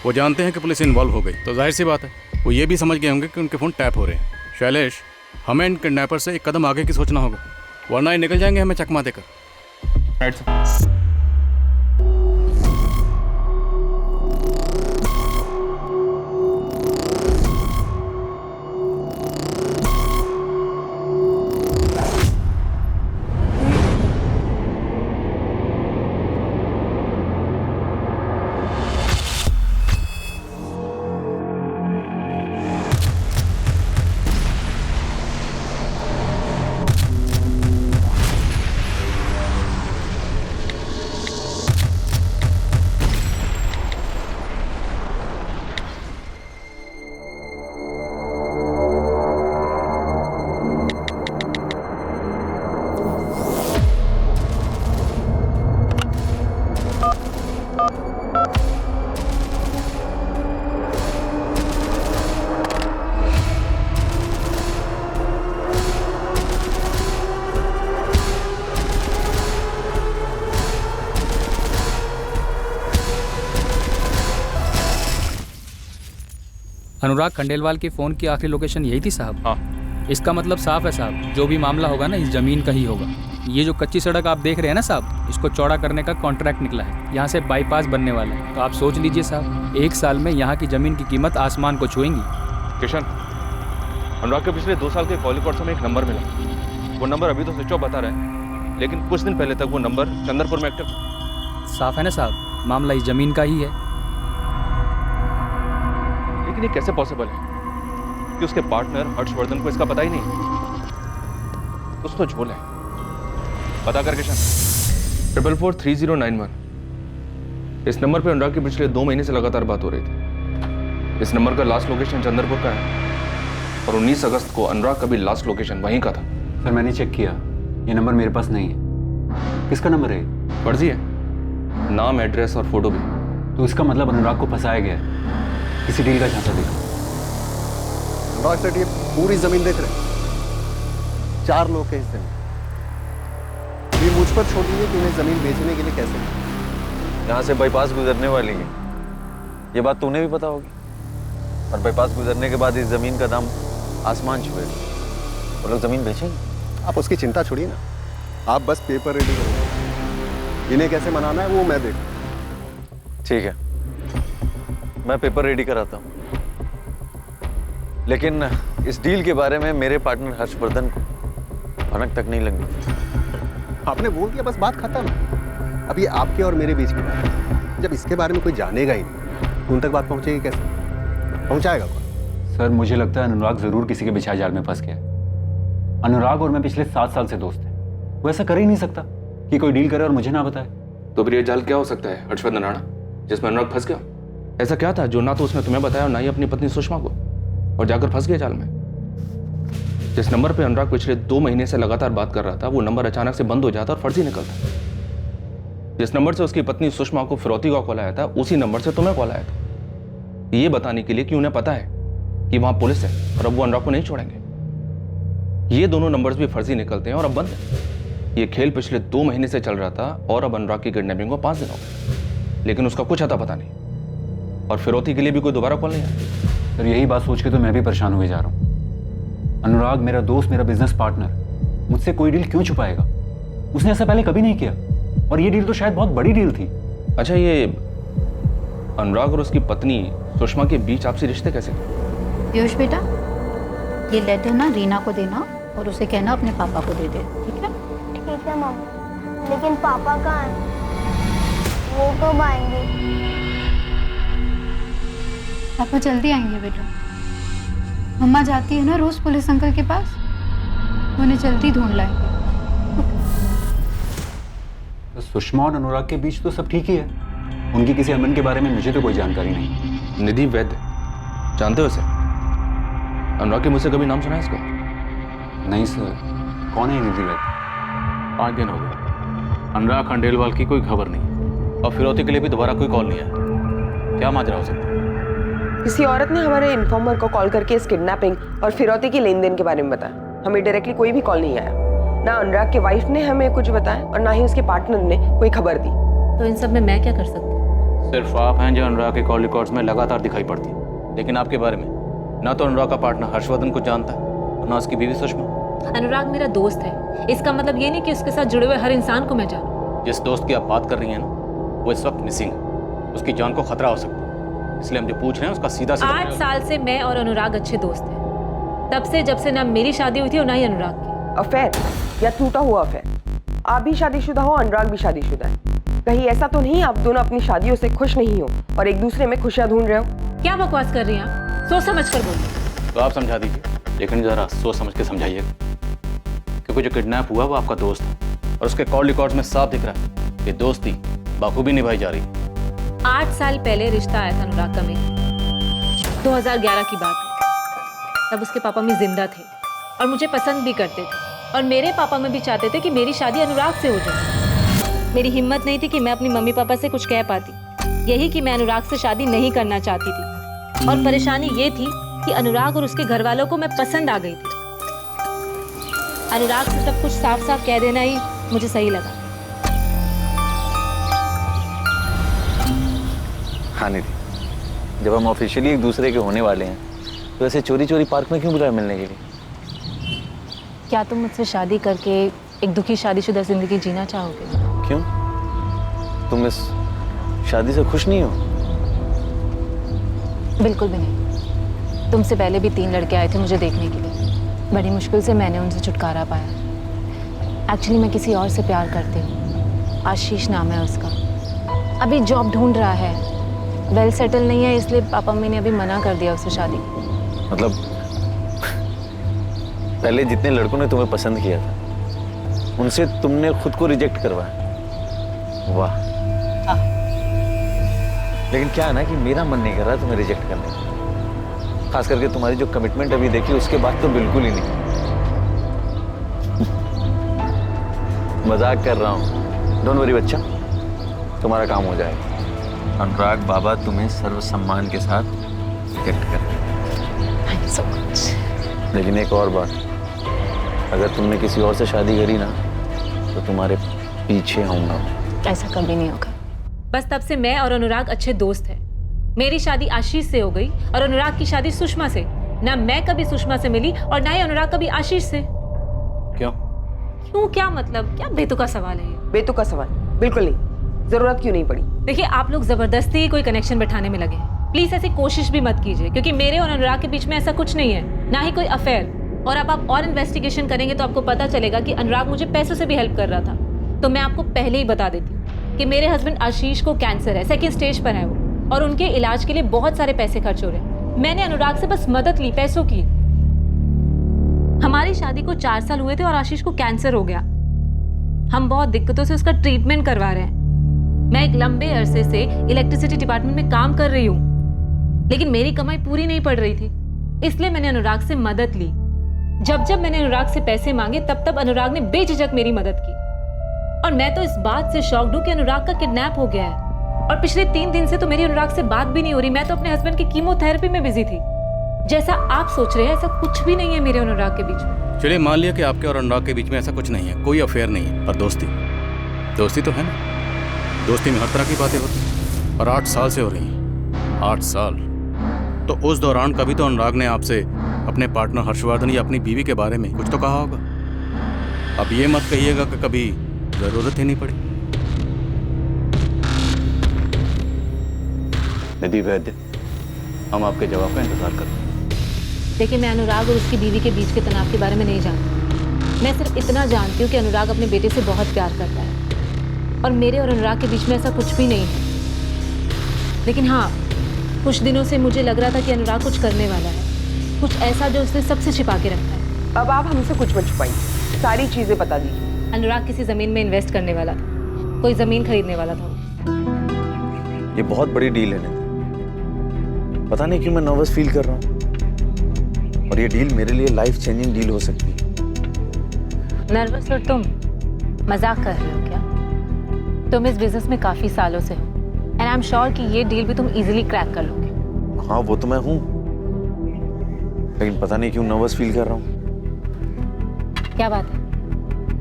Speaker 16: वो जानते हैं कि पुलिस इन्वॉल्व हो गई, तो जाहिर सी बात है वो ये भी समझ गए होंगे कि उनके फ़ोन टैप हो रहे हैं। शैलेश, हमें इन किडनैपर से एक कदम आगे की सोचना होगा, वरना ये निकल जाएंगे हमें चकमा देकर।
Speaker 8: अनुराग खंडेलवाल की फ़ोन की आखिरी लोकेशन यही थी साहब?
Speaker 7: हाँ।
Speaker 8: इसका मतलब साफ है साहब, जो भी मामला होगा ना इस ज़मीन का ही होगा। ये जो कच्ची सड़क आप देख रहे हैं ना साहब, इसको चौड़ा करने का कॉन्ट्रैक्ट निकला है। यहाँ से बाईपास बनने वाला है। तो आप सोच लीजिए साहब, 1 साल में यहाँ की ज़मीन की कीमत आसमान को छुएंगी।
Speaker 7: किशन, अनुराग के पिछले 2 साल के कॉल रिकॉर्ड्स में एक नंबर मिला। वो नंबर अभी तो स्विच ऑफ बता रहा है, लेकिन कुछ दिन पहले तक वो नंबर चंद्रपुर में एक्टिव था।
Speaker 8: साफ है ना साहब, मामला इस ज़मीन का ही है।
Speaker 7: लेकिन ये कैसे पॉसिबल है कि उसके पार्टनर हर्षवर्धन को इसका पता ही नहीं? कुछ तो झोल है। पता कर किशन। 443091। इस नंबर पे अनुराग की पिछले 2 महीने से लगातार बात हो रही थी। इस नंबर का लास्ट लोकेशन चंद्रपुर का है और 19 अगस्त को अनुराग का भी लास्ट लोकेशन वहीं का था।
Speaker 4: सर मैंने चेक किया, ये नंबर मेरे पास नहीं है। किसका नंबर है?
Speaker 7: फर्जी है, नाम, एड्रेस और फोटो भी।
Speaker 4: तो इसका मतलब अनुराग को फंसाया गया है, किसी डील का झांसा देखा।
Speaker 13: अनुराग सेठ ये पूरी जमीन देख रहे हैं, 4 लोग के हिस्से में। ये मुझ पर छोड़ दीजिए कि उन्हें जमीन बेचने के लिए कैसे।
Speaker 11: यहाँ से बाईपास गुजरने वाली है, ये बात तूने भी पता होगी। और बाईपास गुजरने के बाद इस जमीन का दाम आसमान छुएगा। वो लोग जमीन बेचेंगे।
Speaker 13: आप उसकी चिंता छोड़िए ना, आप बस पेपर रेडी करो। इन्हें कैसे मनाना है वो मैं देखूँ।
Speaker 11: ठीक है, मैं पेपर रेडी कराता हूँ, लेकिन इस डील के बारे में मेरे पार्टनर हर्षवर्धन को भनक तक नहीं लगनी।
Speaker 13: आपने बोल दिया, बस बात खत्म। अब ये आपके और मेरे बीच की बात है। जब इसके बारे में कोई जानेगा ही नहीं तो उन तक बात पहुंचेगी कैसे? पहुंचाएगा कौन?
Speaker 4: सर मुझे लगता है अनुराग जरूर किसी के बिछाए जाल में फंस गया। अनुराग और मैं पिछले 7 साल से दोस्त हैं। वो ऐसा कर ही नहीं सकता कि कोई डील करे और मुझे ना बताए।
Speaker 7: तो फिर ये जाल क्या हो सकता है हर्षवर्धन राणा, जिसमें अनुराग फंस गया? ऐसा क्या था जो ना तो उसने तुम्हें बताया और ना ही अपनी पत्नी सुषमा को, और जाकर फंस गया जाल में? जिस नंबर पे अनुराग पिछले 2 महीने से लगातार बात कर रहा था, वो नंबर अचानक से बंद हो जाता और फर्जी निकलता। जिस नंबर से उसकी पत्नी सुषमा को फिरौती का कॉल आया था, उसी नंबर से तुम्हें कॉल आया था, ये बताने के लिए कि उन्हें पता है कि वहां पुलिस है और अब वो अनुराग को नहीं छोड़ेंगे। ये दोनों नंबर्स भी फर्जी निकलते हैं और अब बंद है। ये खेल पिछले 2 महीने से चल रहा था और अब अनुराग की किडनैपिंग को 5 दिन हो गए, लेकिन उसका कुछ अता पता नहीं, और फिरौती के लिए भी कोई दोबारा कॉल नहीं आया।
Speaker 4: सर यही बात सोच के तो मैं भी परेशान हुए जा रहा हूँ। अनुराग मेरा दोस्त, मेरा बिजनेस पार्टनर, मुझसे कोई डील क्यों छुपाएगा? उसने ऐसा पहले कभी नहीं किया, और ये डील तो शायद बहुत बड़ी डील थी।
Speaker 7: अच्छा, ये अनुराग और उसकी पत्नी सुषमा के बीच आपसी रिश्ते कैसे?
Speaker 3: पीयूष बेटा, ये लेटर ना रीना को देना और उसे कहना अपने पापा को दे दे, ठीक है?
Speaker 14: ठीक है मम्मी, लेकिन पापा कहाँ हैं? वो कब आएंगे?
Speaker 3: पापा जल्दी आएंगे बेटा। मम्मा जाती है ना रोज पुलिस अंकल के पास, उन्हें जल्दी ढूंढ लाएंगे।
Speaker 4: तो सुषमा और अनुराग के बीच तो सब ठीक ही है। उनकी किसी अनबन के बारे में मुझे तो कोई जानकारी नहीं।
Speaker 7: निधि वैद्य, जानते हो इसे? अनुराग के मुझसे कभी नाम सुना है इसका?
Speaker 4: नहीं सर, कौन है निधि वैद्य?
Speaker 1: 5 दिन हो गए, अनुराग खंडेलवाल की कोई खबर नहीं, और फिरौती के लिए भी दोबारा कोई कॉल नहीं आया। क्या माजरा हो सकता है?
Speaker 9: किसी औरत ने हमारे इन्फॉर्मर को कॉल करके इस किडनैपिंग और फिरौती की लेन देन के बारे में बताया। हमें डायरेक्टली कोई भी कॉल नहीं आया। ना अनुराग के वाइफ ने हमें कुछ बताया और ना ही उसके पार्टनर ने कोई खबर दी।
Speaker 2: तो इन सब में मैं क्या कर सकती हूँ?
Speaker 1: सिर्फ आप हैं जो अनुराग के कॉल रिकॉर्ड्स में लगातार दिखाई पड़ती है, लेकिन आपके बारे में ना तो अनुराग का पार्टनर हर्षवर्धन को जानता है और ना उसकी बीवी सुषमा।
Speaker 2: अनुराग मेरा दोस्त है, इसका मतलब ये नहीं कि उसके साथ जुड़े हुए हर इंसान को मैं जानूं।
Speaker 1: जिस दोस्त की आप बात कर रही हैं ना, वो इस वक्त मिसिंग है, उसकी जान को खतरा हो सकता है। इसलिए हम जो पूछ रहे हैं उसका सीधा
Speaker 2: 8 साल से मैं और अनुराग अच्छे दोस्त हैं, तब से जब से ना मेरी शादी हुई थी और ना ही अनुराग की।
Speaker 9: अफेयर या टूटा हुआ अफेयर? आप भी शादीशुदा हो, अनुराग भी शादीशुदा है। कहीं ऐसा तो नहीं आप दोनों अपनी शादियों से खुश नहीं हो और एक दूसरे में खुशियां ढूंढ रहे हो?
Speaker 2: क्या बकवास कर रही हैं आप? सोच समझ कर बोलिए।
Speaker 1: तो आप समझा दीजिए, लेकिन जरा सोच समझ के समझाइएगा, क्योंकि जो किडनैप हुआ वो आपका दोस्त है और उसके कॉल रिकॉर्ड्स में साफ दिख रहा है कि दोस्ती बाखूबी निभाई जा रही।
Speaker 2: 8 साल पहले रिश्ता आया था अनुराग का मेरा, 2011 की बात है। तब उसके पापा में जिंदा थे और मुझे पसंद भी करते थे, और मेरे पापा में भी चाहते थे कि मेरी शादी अनुराग से हो जाए। मेरी हिम्मत नहीं थी कि मैं अपनी मम्मी पापा से कुछ कह पाती, यही कि मैं अनुराग से शादी नहीं करना चाहती थी। और परेशानी ये थी कि अनुराग और उसके घर वालों को मैं पसंद आ गई थी। अनुराग से सब कुछ साफ साफ कह देना ही मुझे सही लगा।
Speaker 11: हाँ निधि, जब हम ऑफिशियली एक दूसरे के होने वाले हैं तो ऐसे चोरी चोरी पार्क में क्यों बुलाया मिलने के लिए?
Speaker 2: क्या तुम मुझसे शादी करके एक दुखी शादीशुदा जिंदगी जीना चाहोगे?
Speaker 11: क्यों? तुम इस शादी से खुश नहीं हो?
Speaker 2: बिल्कुल भी नहीं। तुमसे पहले भी 3 लड़के आए थे मुझे देखने के लिए। बड़ी मुश्किल से मैंने उनसे छुटकारा पाया। एक्चुअली मैं किसी और से प्यार करती हूँ। आशीष नाम है उसका। अभी जॉब ढूंढ रहा है, वेल सेटल नहीं है, इसलिए पापा मम्मी ने अभी मना कर दिया उससे शादी।
Speaker 11: मतलब पहले जितने लड़कों ने तुम्हें पसंद किया था उनसे तुमने खुद को रिजेक्ट करवाया। वाह। लेकिन क्या है ना कि मेरा मन नहीं कर रहा तुम्हें रिजेक्ट करने का। खास करके तुम्हारी जो कमिटमेंट अभी देखी उसके बाद तो बिल्कुल ही नहीं। मजाक कर रहा हूँ, डोंट वरी बच्चा, तुम्हारा काम हो जाएगा। अनुराग बाबा तुम्हें सर्व सम्मान के साथ गिफ्ट करेंगे।
Speaker 2: Thank you so much.
Speaker 11: लेकिन एक और बात, अगर तुमने किसी और से शादी करी ना तो तुम्हारे पीछे आऊंगा।
Speaker 2: ऐसा कभी नहीं होगा।
Speaker 17: बस तब से मैं और अनुराग अच्छे दोस्त हैं। मेरी शादी आशीष से हो गई और अनुराग की शादी सुषमा से। ना मैं कभी सुषमा से मिली और ना ही अनुराग कभी आशीष से।
Speaker 11: क्यों?
Speaker 17: क्यों क्या मतलब? क्या बेतुका सवाल है ये?
Speaker 9: बेतुका सवाल बिल्कुल नहीं, जरूरत क्यों नहीं पड़ी।
Speaker 17: देखिए, आप लोग जबरदस्ती कोई कनेक्शन बैठाने में लगे हैं। प्लीज ऐसी कोशिश भी मत कीजिए, क्योंकि मेरे और अनुराग के बीच में ऐसा कुछ नहीं है, ना ही कोई अफेयर। और अब आप और इन्वेस्टिगेशन करेंगे तो आपको पता चलेगा कि अनुराग मुझे पैसों से भी हेल्प कर रहा था। तो मैं आपको पहले ही बता देती हूँ कि मेरे हस्बैंड आशीष को कैंसर है, 2nd स्टेज पर है वो, और उनके इलाज के लिए बहुत सारे पैसे खर्च हो रहे हैं। मैंने अनुराग से बस मदद ली, पैसों की। हमारी शादी को 4 साल हुए थे और आशीष को कैंसर हो गया। हम बहुत दिक्कतों से उसका ट्रीटमेंट करवा रहे हैं। मैं एक लंबे अरसे से इलेक्ट्रिसिटी डिपार्टमेंट में काम कर रही हूँ, लेकिन मेरी कमाई पूरी नहीं पड़ रही थी, इसलिए मैंने अनुराग से मदद ली। जब जब मैंने अनुराग से पैसे मांगे तब तब अनुराग ने बेझिझक मेरी मदद की। और मैं तो इस बात से शॉक्ड हूं कि अनुराग का किडनैप हो गया है। और पिछले 3 दिन से तो मेरी अनुराग से बात भी नहीं हो रही। मैं तो अपने हस्बैंड की कीमोथेरेपी में बिजी थी। जैसा आप सोच रहे हैं ऐसा कुछ भी नहीं है मेरे और अनुराग के बीच में।
Speaker 16: चलिए मान लिया कि आपके और अनुराग के बीच में ऐसा कुछ नहीं है, कोई अफेयर नहीं है, पर दोस्ती तो है ना। दोस्ती में हर तरह की बातें होती हैं और 8 साल से हो रही हैं। 8 साल तो उस दौरान कभी तो अनुराग ने आपसे अपने पार्टनर हर्षवर्धन या अपनी बीवी के बारे में कुछ तो कहा होगा। अब ये मत कहिएगा कि कभी जरूरत ही नहीं पड़ी।
Speaker 1: निधि वैद्य, हम आपके जवाब का इंतजार करते हैं।
Speaker 17: देखिए, मैं अनुराग और उसकी बीवी के बीच के तनाव के बारे में नहीं जानती। मैं सिर्फ इतना जानती हूँ कि अनुराग अपने बेटे से बहुत प्यार करता है और मेरे और अनुराग के बीच में ऐसा कुछ भी नहीं है। लेकिन हाँ, कुछ दिनों से मुझे लग रहा था कि अनुराग कुछ करने वाला है, कुछ ऐसा जो उसने सबसे छिपा के रखा है।
Speaker 9: अब आप हमसे कुछ मत छुपाइए, सारी चीजें बता दीजिए।
Speaker 17: अनुराग किसी जमीन में इन्वेस्ट करने वाला था, कोई जमीन खरीदने वाला था।
Speaker 11: ये बहुत बड़ी डील है निधि। पता नहीं क्यों मैं नर्वस फील कर रहा हूँ, और ये डील मेरे लिए लाइफ चेंजिंग डील हो सकती है।
Speaker 2: नर्वस हो तुम? मजाक कर रहे हो क्या? तुम इस बिजनेस में काफी सालों से हो एंड आई एम श्योर कि ये डील भी तुम इजीली क्रैक कर लोगे।
Speaker 11: हाँ, वो तो मैं हूँ, लेकिन पता नहीं क्यों नर्वस फील कर रहा हूँ।
Speaker 2: क्या बात है?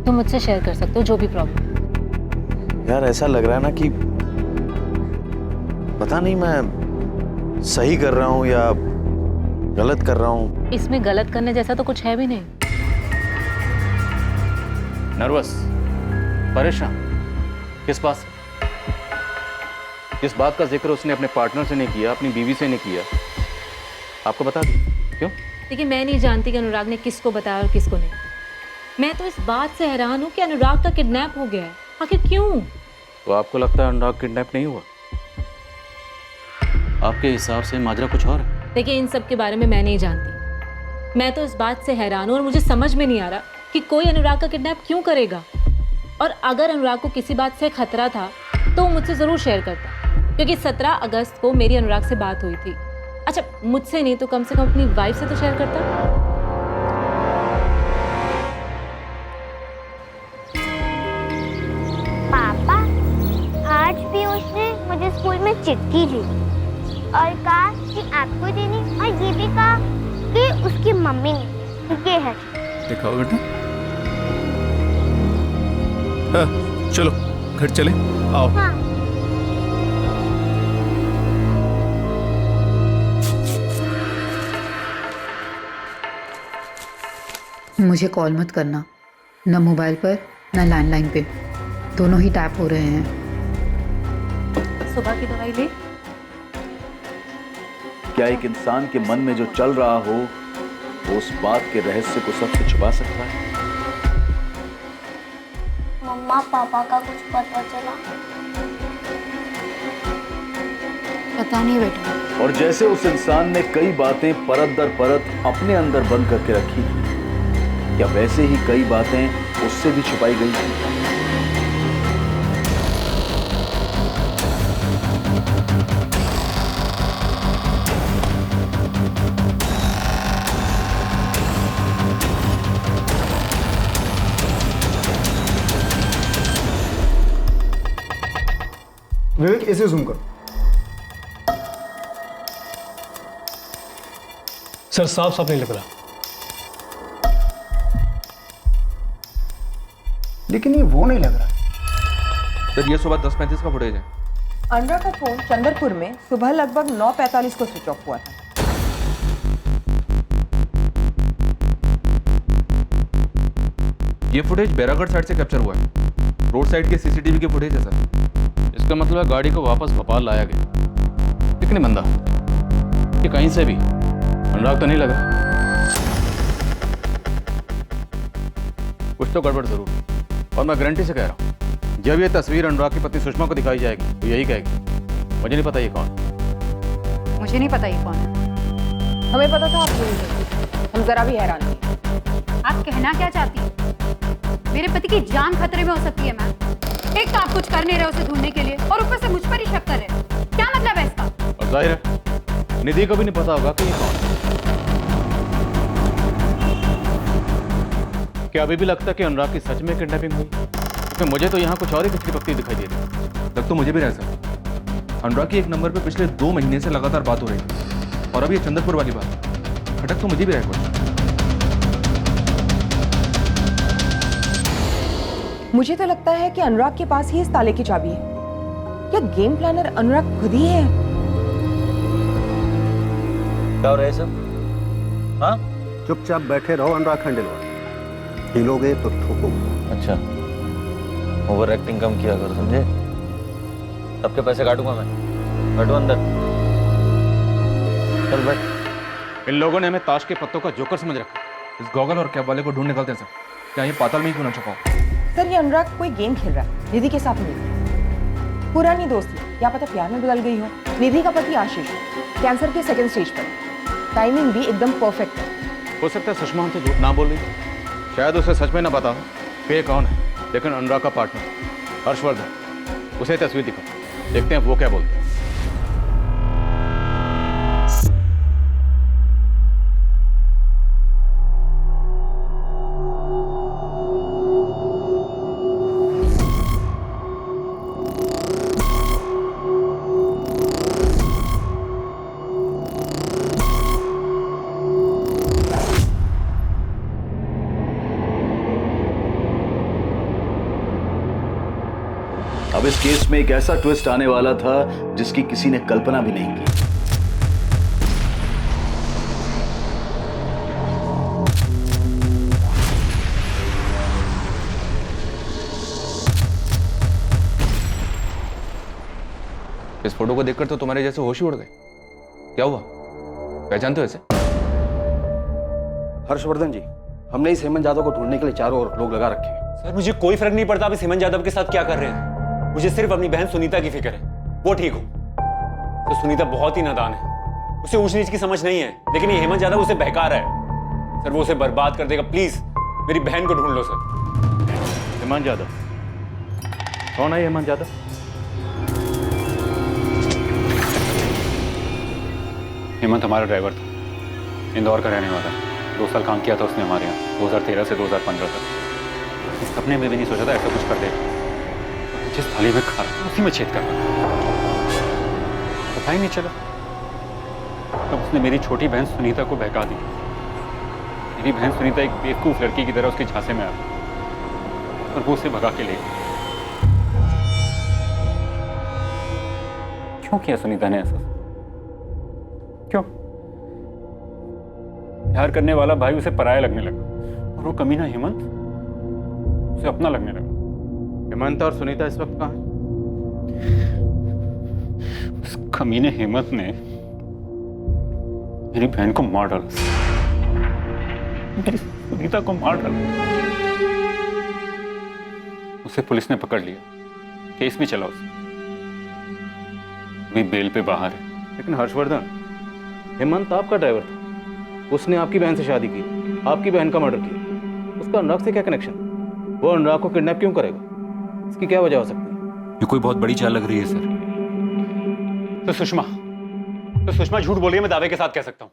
Speaker 2: तुम मुझसे शेयर कर सकते हो जो भी प्रॉब्लम है।
Speaker 11: यार ऐसा लग रहा है ना कि पता नहीं मैं सही कर रहा हूँ या गलत कर रहा हूँ।
Speaker 2: इसमें गलत करने जैसा तो कुछ है भी नहीं।
Speaker 1: नर्वस, परेशान, किस बात से? इस बात का जिक्र उसने अपने पार्टनर से नहीं किया, अपनी बीवी से नहीं किया, आपको बता दी। क्यों?
Speaker 17: देखिए, मैं नहीं जानती कि अनुराग ने किसको बताया और किसको नहीं। मैं तो इस बात से हैरान हूँ कि अनुराग का किडनैप हो गया है। आखिर क्यों?
Speaker 1: तो आपको लगता है अनुराग किडनैप नहीं हुआ? आपके हिसाब से माजरा कुछ और है?
Speaker 17: देखिए, इन सब के बारे में मैं नहीं जानती। मैं तो इस बात से हैरान हूँ और मुझे समझ में नहीं आ रहा कि कोई अनुराग का किडनैप क्यों करेगा। और अगर अनुराग को किसी बात से खतरा था तो वो मुझसे ज़रूर शेयर करता, क्योंकि 17 अगस्त को मेरी अनुराग से बात हुई थी। अच्छा, मुझसे नहीं तो कम से कम अपनी वाइफ से तो शेयर करता।
Speaker 14: पापा, आज भी उसने मुझे स्कूल में चिट्ठी दी और कहा कि आपको देनी, और ये भी कहा कि उसकी मम्मी ने। ये है।
Speaker 7: दिखाओ बेटा। हाँ, चलो घर चले, आओ।
Speaker 14: हाँ।
Speaker 10: मुझे कॉल मत करना, न मोबाइल पर न लैंडलाइन पे, दोनों ही टैप हो रहे हैं।
Speaker 17: सुबह की दवाई ले।
Speaker 1: क्या एक इंसान के मन में जो चल रहा हो वो उस बात के रहस्य को सबसे छुपा सकता है?
Speaker 14: मम्मा पापा का कुछ पता चला?
Speaker 3: पता नहीं बेटा।
Speaker 1: और जैसे उस इंसान ने कई बातें परत दर परत अपने अंदर बंद करके रखी, क्या वैसे ही कई बातें उससे भी छुपाई गई थी?
Speaker 15: विवेक इसे जूम करो।
Speaker 18: सर साफ साफ नहीं लग रहा।
Speaker 15: लेकिन ये वो नहीं लग रहा।
Speaker 7: सर ये सुबह 10:35 का फुटेज है।
Speaker 9: अनुराग का फोन चंद्रपुर में सुबह लगभग 9:45 को स्विच ऑफ हुआ था।
Speaker 7: ये फुटेज बैरागढ़ साइड से कैप्चर हुआ है। रोड साइड के सीसीटीवी के फुटेज है सर।
Speaker 16: इसका मतलब है गाड़ी को वापस भोपाल लाया गया। लेकिन बंदा ये कहीं से भी अनुराग तो नहीं लग रहा। कुछ तो गड़बड़ जरूर, और मैं गारंटी से कह रहा हूँ जब ये तस्वीर अनुराग की पत्नी सुषमा को दिखाई जाएगी तो यही कहेगी मुझे नहीं पता ये कौन।
Speaker 3: मुझे नहीं पता ये कौन है।
Speaker 9: हमें पता था आप यही, हम जरा भी हैरान नहीं।
Speaker 3: आप कहना क्या चाहती हैं? मेरे पति की जान खतरे में हो सकती है मैम। एक तो आप कुछ कर नहीं रहे उसे ढूंढने के लिए और ऊपर से मुझ पर ही शक कर रहे हैं। क्या मतलब है इसका?
Speaker 16: और जाहिर है निधि को भी नहीं पता होगा कि ये कौन है। क्या अभी भी लगता है कि अनुराग की सच में किडनैपिंग हुई? क्योंकि मुझे तो यहाँ कुछ और ही किचकी पक्की दिखाई दे रही है।
Speaker 7: लग तो मुझे भी रहा सर। अनुराग की एक नंबर पे पिछले 2 महीने से लगातार बात हो रही है, और अभी ये चंद्रपुर वाली बात खटक तो मुझे भी रहा कुछ।
Speaker 9: मुझे तो लगता है कि अनुराग के पास ही इस ताले की चाबी है। क्या गेम प्लानर अनुराग खुद ही है?
Speaker 11: क्या हो रहा है सब? हाँ,
Speaker 13: चुपचाप बैठे रहो अनुराग खंडेलवाल। हिलोगे तो ठोको।
Speaker 11: अच्छा, ओवर एक्टिंग कम किया करो, समझे? सबके पैसे काटूंगा मैं। बैठो अंदर। चल बैठ।
Speaker 16: इन लोगों ने हमें ताश के पत्तों का जोकर समझ रखा।
Speaker 7: इस गॉगल और कैब वाले को ढूंढ निकलते हैं सर। क्या ये पाताल में ही क्यों ना छुपा?
Speaker 9: सर ये अनुराग कोई गेम खेल रहा है, निधि के साथ नहीं। पुरानी दोस्ती क्या पता प्यार में बदल गई हो। निधि का पति आशीष कैंसर के 2nd स्टेज पर, टाइमिंग भी एकदम परफेक्ट है।
Speaker 16: हो सकता है सुषमा हमसे झूठ ना बोल रही, शायद उसे सच में ना पता हो कि ये कौन है। लेकिन अनुराग का पार्टनर हर्षवर्धन, उसे तस्वीर दिखा, देखते हैं वो क्या बोलते हैं।
Speaker 1: अब इस केस में एक ऐसा ट्विस्ट आने वाला था जिसकी किसी ने कल्पना भी नहीं की।
Speaker 7: इस फोटो को देखकर तो तुम्हारे जैसे होश ही उड़ गए। क्या हुआ, पहचानते हो इसे?
Speaker 15: हर्षवर्धन जी, हमने इस हेमंत यादव को ढूंढने के लिए चारों ओर लोग लगा रखे हैं।
Speaker 4: सर मुझे कोई फर्क नहीं पड़ता आप इस हेमंत यादव के साथ क्या कर रहे हैं। मुझे सिर्फ अपनी बहन सुनीता की फिक्र है, वो ठीक हो। तो सुनीता बहुत ही नादान है, उसे ऊंच नीच की समझ नहीं है, लेकिन ये हेमंत यादव उसे बहका रहा है। सर वो उसे बर्बाद कर देगा। प्लीज मेरी बहन को ढूंढ लो सर।
Speaker 16: हेमंत यादव कौन है? हेमंत यादव
Speaker 4: हेमंत हमारा ड्राइवर था, इंदौर का रहने वाला। 2 साल काम किया था उसने हमारे यहाँ, 2013 से 2015 तक। सपने में भी नहीं सोचा था ऐसा कुछ कर देगा। जिस थाली में खा रहा उसी में छेद कर रहा, पता ही नहीं चला। तब उसने मेरी छोटी बहन सुनीता को बहका दी। मेरी बहन सुनीता एक बेवकूफ लड़की की तरह उसके झांसे में आ गई और वो उसे भगा के ले गई। क्यों किया सुनीता ने ऐसा? क्यों? प्यार करने वाला भाई उसे पराया लगने लगा और वो कमीना हेमंत उसे अपना लगने लगा।
Speaker 16: हेमंत और सुनीता इस वक्त कहाँ हैं?
Speaker 4: उस कमीने हेमंत ने मेरी बहन को मार डाला, मेरी सुनीता को मार डाला। उसे पुलिस ने पकड़ लिया, केस भी चला उसे, अभी बेल पे बाहर है।
Speaker 16: लेकिन हर्षवर्धन, हेमंत आपका ड्राइवर था, उसने आपकी बहन से शादी की, आपकी बहन का मर्डर किया, उसका अनुराग से क्या कनेक्शन? वो अनुराग को किडनैप क्यों करेगा? इसकी क्या वजह हो सकती है?
Speaker 4: ये कोई बहुत बड़ी चाल लग रही है सर। तो सुषमा झूठ बोल रही है, मैं दावे के साथ कह सकता हूं।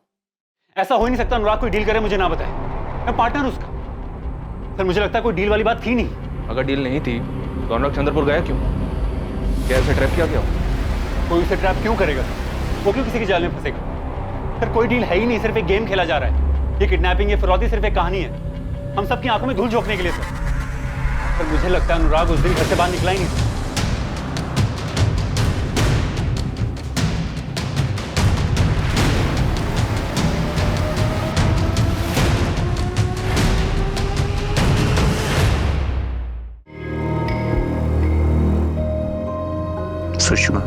Speaker 4: ऐसा हो ही नहीं सकता अनुराग कोई डील करे मुझे ना बताए, मैं पार्टनर उसका। सर मुझे लगता है कोई डील वाली बात थी नहीं।
Speaker 7: अगर डील नहीं थी तो अनुराग चंद्रपुर गया क्यों? क्या उसे ट्रैप किया गया?
Speaker 4: कोई उसे ट्रैप क्यों करेगा? वो क्यों किसी की जाल में फंसेगा? सर कोई डील है ही नहीं, सिर्फ एक गेम खेला जा रहा है। ये किडनैपिंग, ये फिरौती सिर्फ एक कहानी है, हम सबकी आंखों में धूल झोंकने के लिए। सर मुझे लगता है अनुराग उस दिन घर से बाहर निकला ही नहीं।
Speaker 19: सुषमा,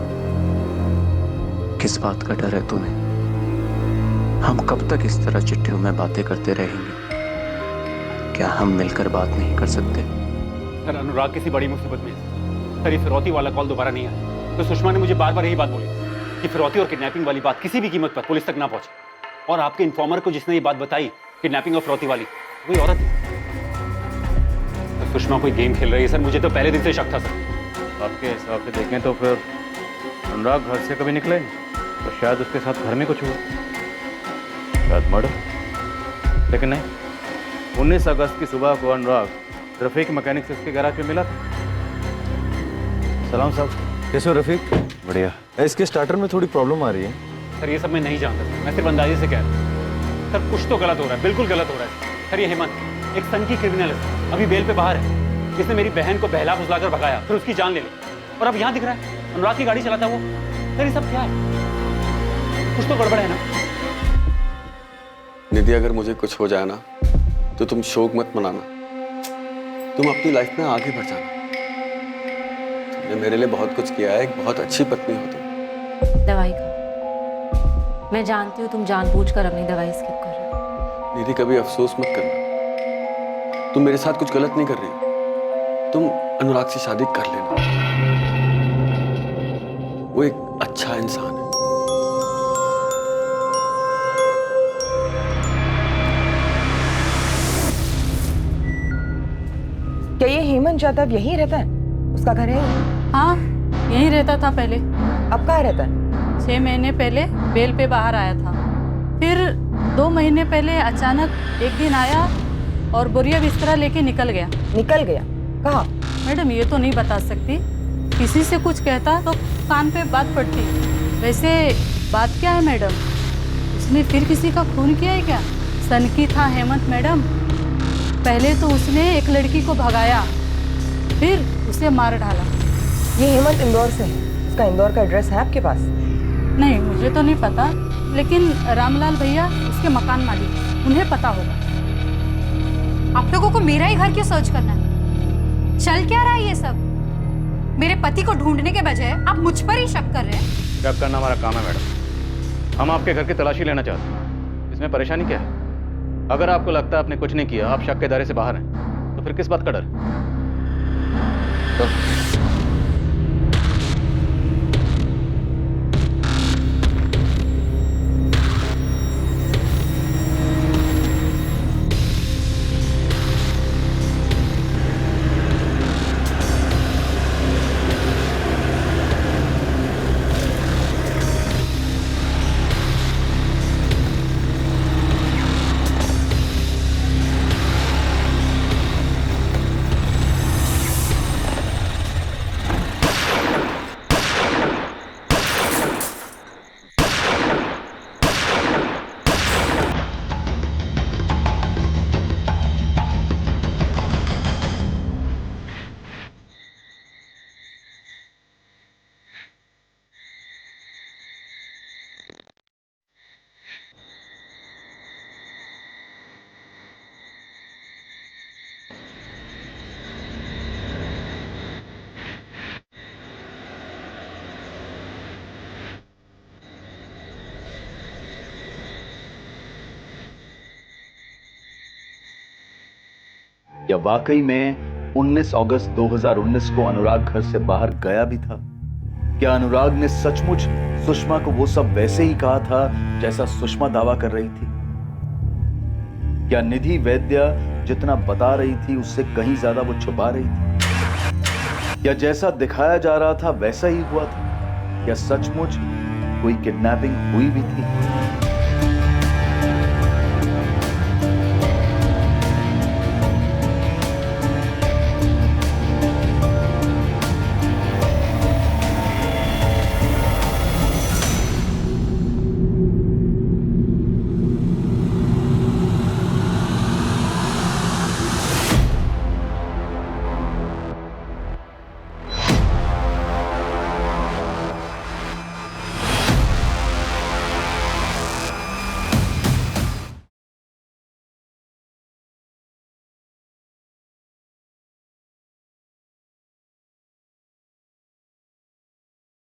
Speaker 19: किस बात का डर है तुम्हें? हम कब तक इस तरह चिट्ठियों में बातें करते रहेंगे? क्या हम मिलकर बात नहीं कर सकते?
Speaker 4: सर अनुराग किसी बड़ी मुसीबत में है। सर ये फिरौती वाला कॉल दोबारा नहीं आया, तो सुषमा ने मुझे बार बार यही बात बोली कि फिरौती और किडनैपिंग वाली बात किसी भी कीमत पर पुलिस तक ना पहुंचे। और आपके इन्फॉर्मर को जिसने ये बात बताई किडनैपिंग और फिरौती वाली, वही औरत है। तो सुषमा कोई गेम खेल रही है सर, मुझे तो पहले दिन से शक था सर।
Speaker 16: आपके हिसाब से देखें तो फिर अनुराग घर से कभी निकला ही नहीं, तो शायद उसके साथ घर में कुछ हुआ, शायद मर्डर। लेकिन नहीं, 19 अगस्त की सुबह को अनुराग रफीक मैकेनिक से उसके गैराज में मिला था।
Speaker 11: सलाम साहब, कैसे हो रफीक? बढ़िया। इसके स्टार्टर में थोड़ी प्रॉब्लम आ रही है।
Speaker 4: सर ये सब मैं नहीं जानता सर, मैं सिर्फ अंदाजे से कह रहा हूँ। सर कुछ तो गलत हो रहा है, बिल्कुल गलत हो रहा है। सर ये हेमंत एक सनकी क्रिमिनल है, अभी बेल पे बाहर है। इसने मेरी बहन को बहला फुसलाकर भगाया, फिर उसकी जान ले ली, और अब यहाँ दिख रहा है अनुराग की गाड़ी चलाता वो। सर ये सब क्या है? कुछ तो गड़बड़ है ना?
Speaker 20: निधि, अगर मुझे कुछ हो जाए ना तो तुम शोक मत मनाना, तुम अपनी लाइफ में आगे बढ़ जाना। तुमने मेरे लिए बहुत कुछ किया है, एक बहुत अच्छी पत्नी हो तुम।
Speaker 17: दवाई खा। मैं जानती हूँ तुम जानबूझकर अपनी दवाई स्किप कर रहे हो।
Speaker 20: निधि कभी अफसोस मत करना, तुम मेरे साथ कुछ गलत नहीं कर रही। तुम अनुराग से शादी कर लेना, वो एक अच्छा इंसान है।
Speaker 9: क्या ये हेमंत जादव यहीं रहता है? उसका घर है?
Speaker 21: हाँ, यहीं रहता था पहले।
Speaker 9: अब कहाँ रहता है?
Speaker 21: 6 महीने पहले बेल पे बाहर आया था, फिर 2 महीने पहले अचानक एक दिन आया और बोरिया बिस्तरा लेके निकल गया।
Speaker 9: निकल गया? कहाँ?
Speaker 21: मैडम ये तो नहीं बता सकती, किसी से कुछ कहता तो कान पे बात पड़ती। वैसे बात क्या है मैडम? उसने फिर किसी का खून किया है क्या? सनकी था हेमंत मैडम। पहले तो उसने एक लड़की को भगाया, फिर उसे मार डाला।
Speaker 9: ये हेमंत इंदौर से है, उसका इंदौर का एड्रेस है आपके पास?
Speaker 21: नहीं, मुझे तो नहीं पता, लेकिन रामलाल भैया उसके मकान मालिक, उन्हें पता होगा।
Speaker 3: आप लोगों को मेरा ही घर क्यों सर्च करना है? चल क्या रहा है ये सब? मेरे पति को ढूंढने के बजाय आप मुझ पर ही शक कर रहे हैं।
Speaker 16: शक करना हमारा काम है मैडम, हम आपके घर की तलाशी लेना चाहते हैं। इसमें परेशानी क्या है? अगर आपको लगता है आपने कुछ नहीं किया, आप शक के दायरे से बाहर हैं, तो फिर किस बात का डर? तो
Speaker 1: या वाकई में 19 अगस्त 2019 को अनुराग घर से बाहर गया भी था? क्या अनुराग ने सचमुच सुषमा को वो सब वैसे ही कहा था जैसा सुषमा दावा कर रही थी? क्या निधि वैद्य जितना बता रही थी उससे कहीं ज्यादा वो छुपा रही थी? या जैसा दिखाया जा रहा था वैसा ही हुआ था? या सचमुच कोई किडनैपिंग हुई भी थी?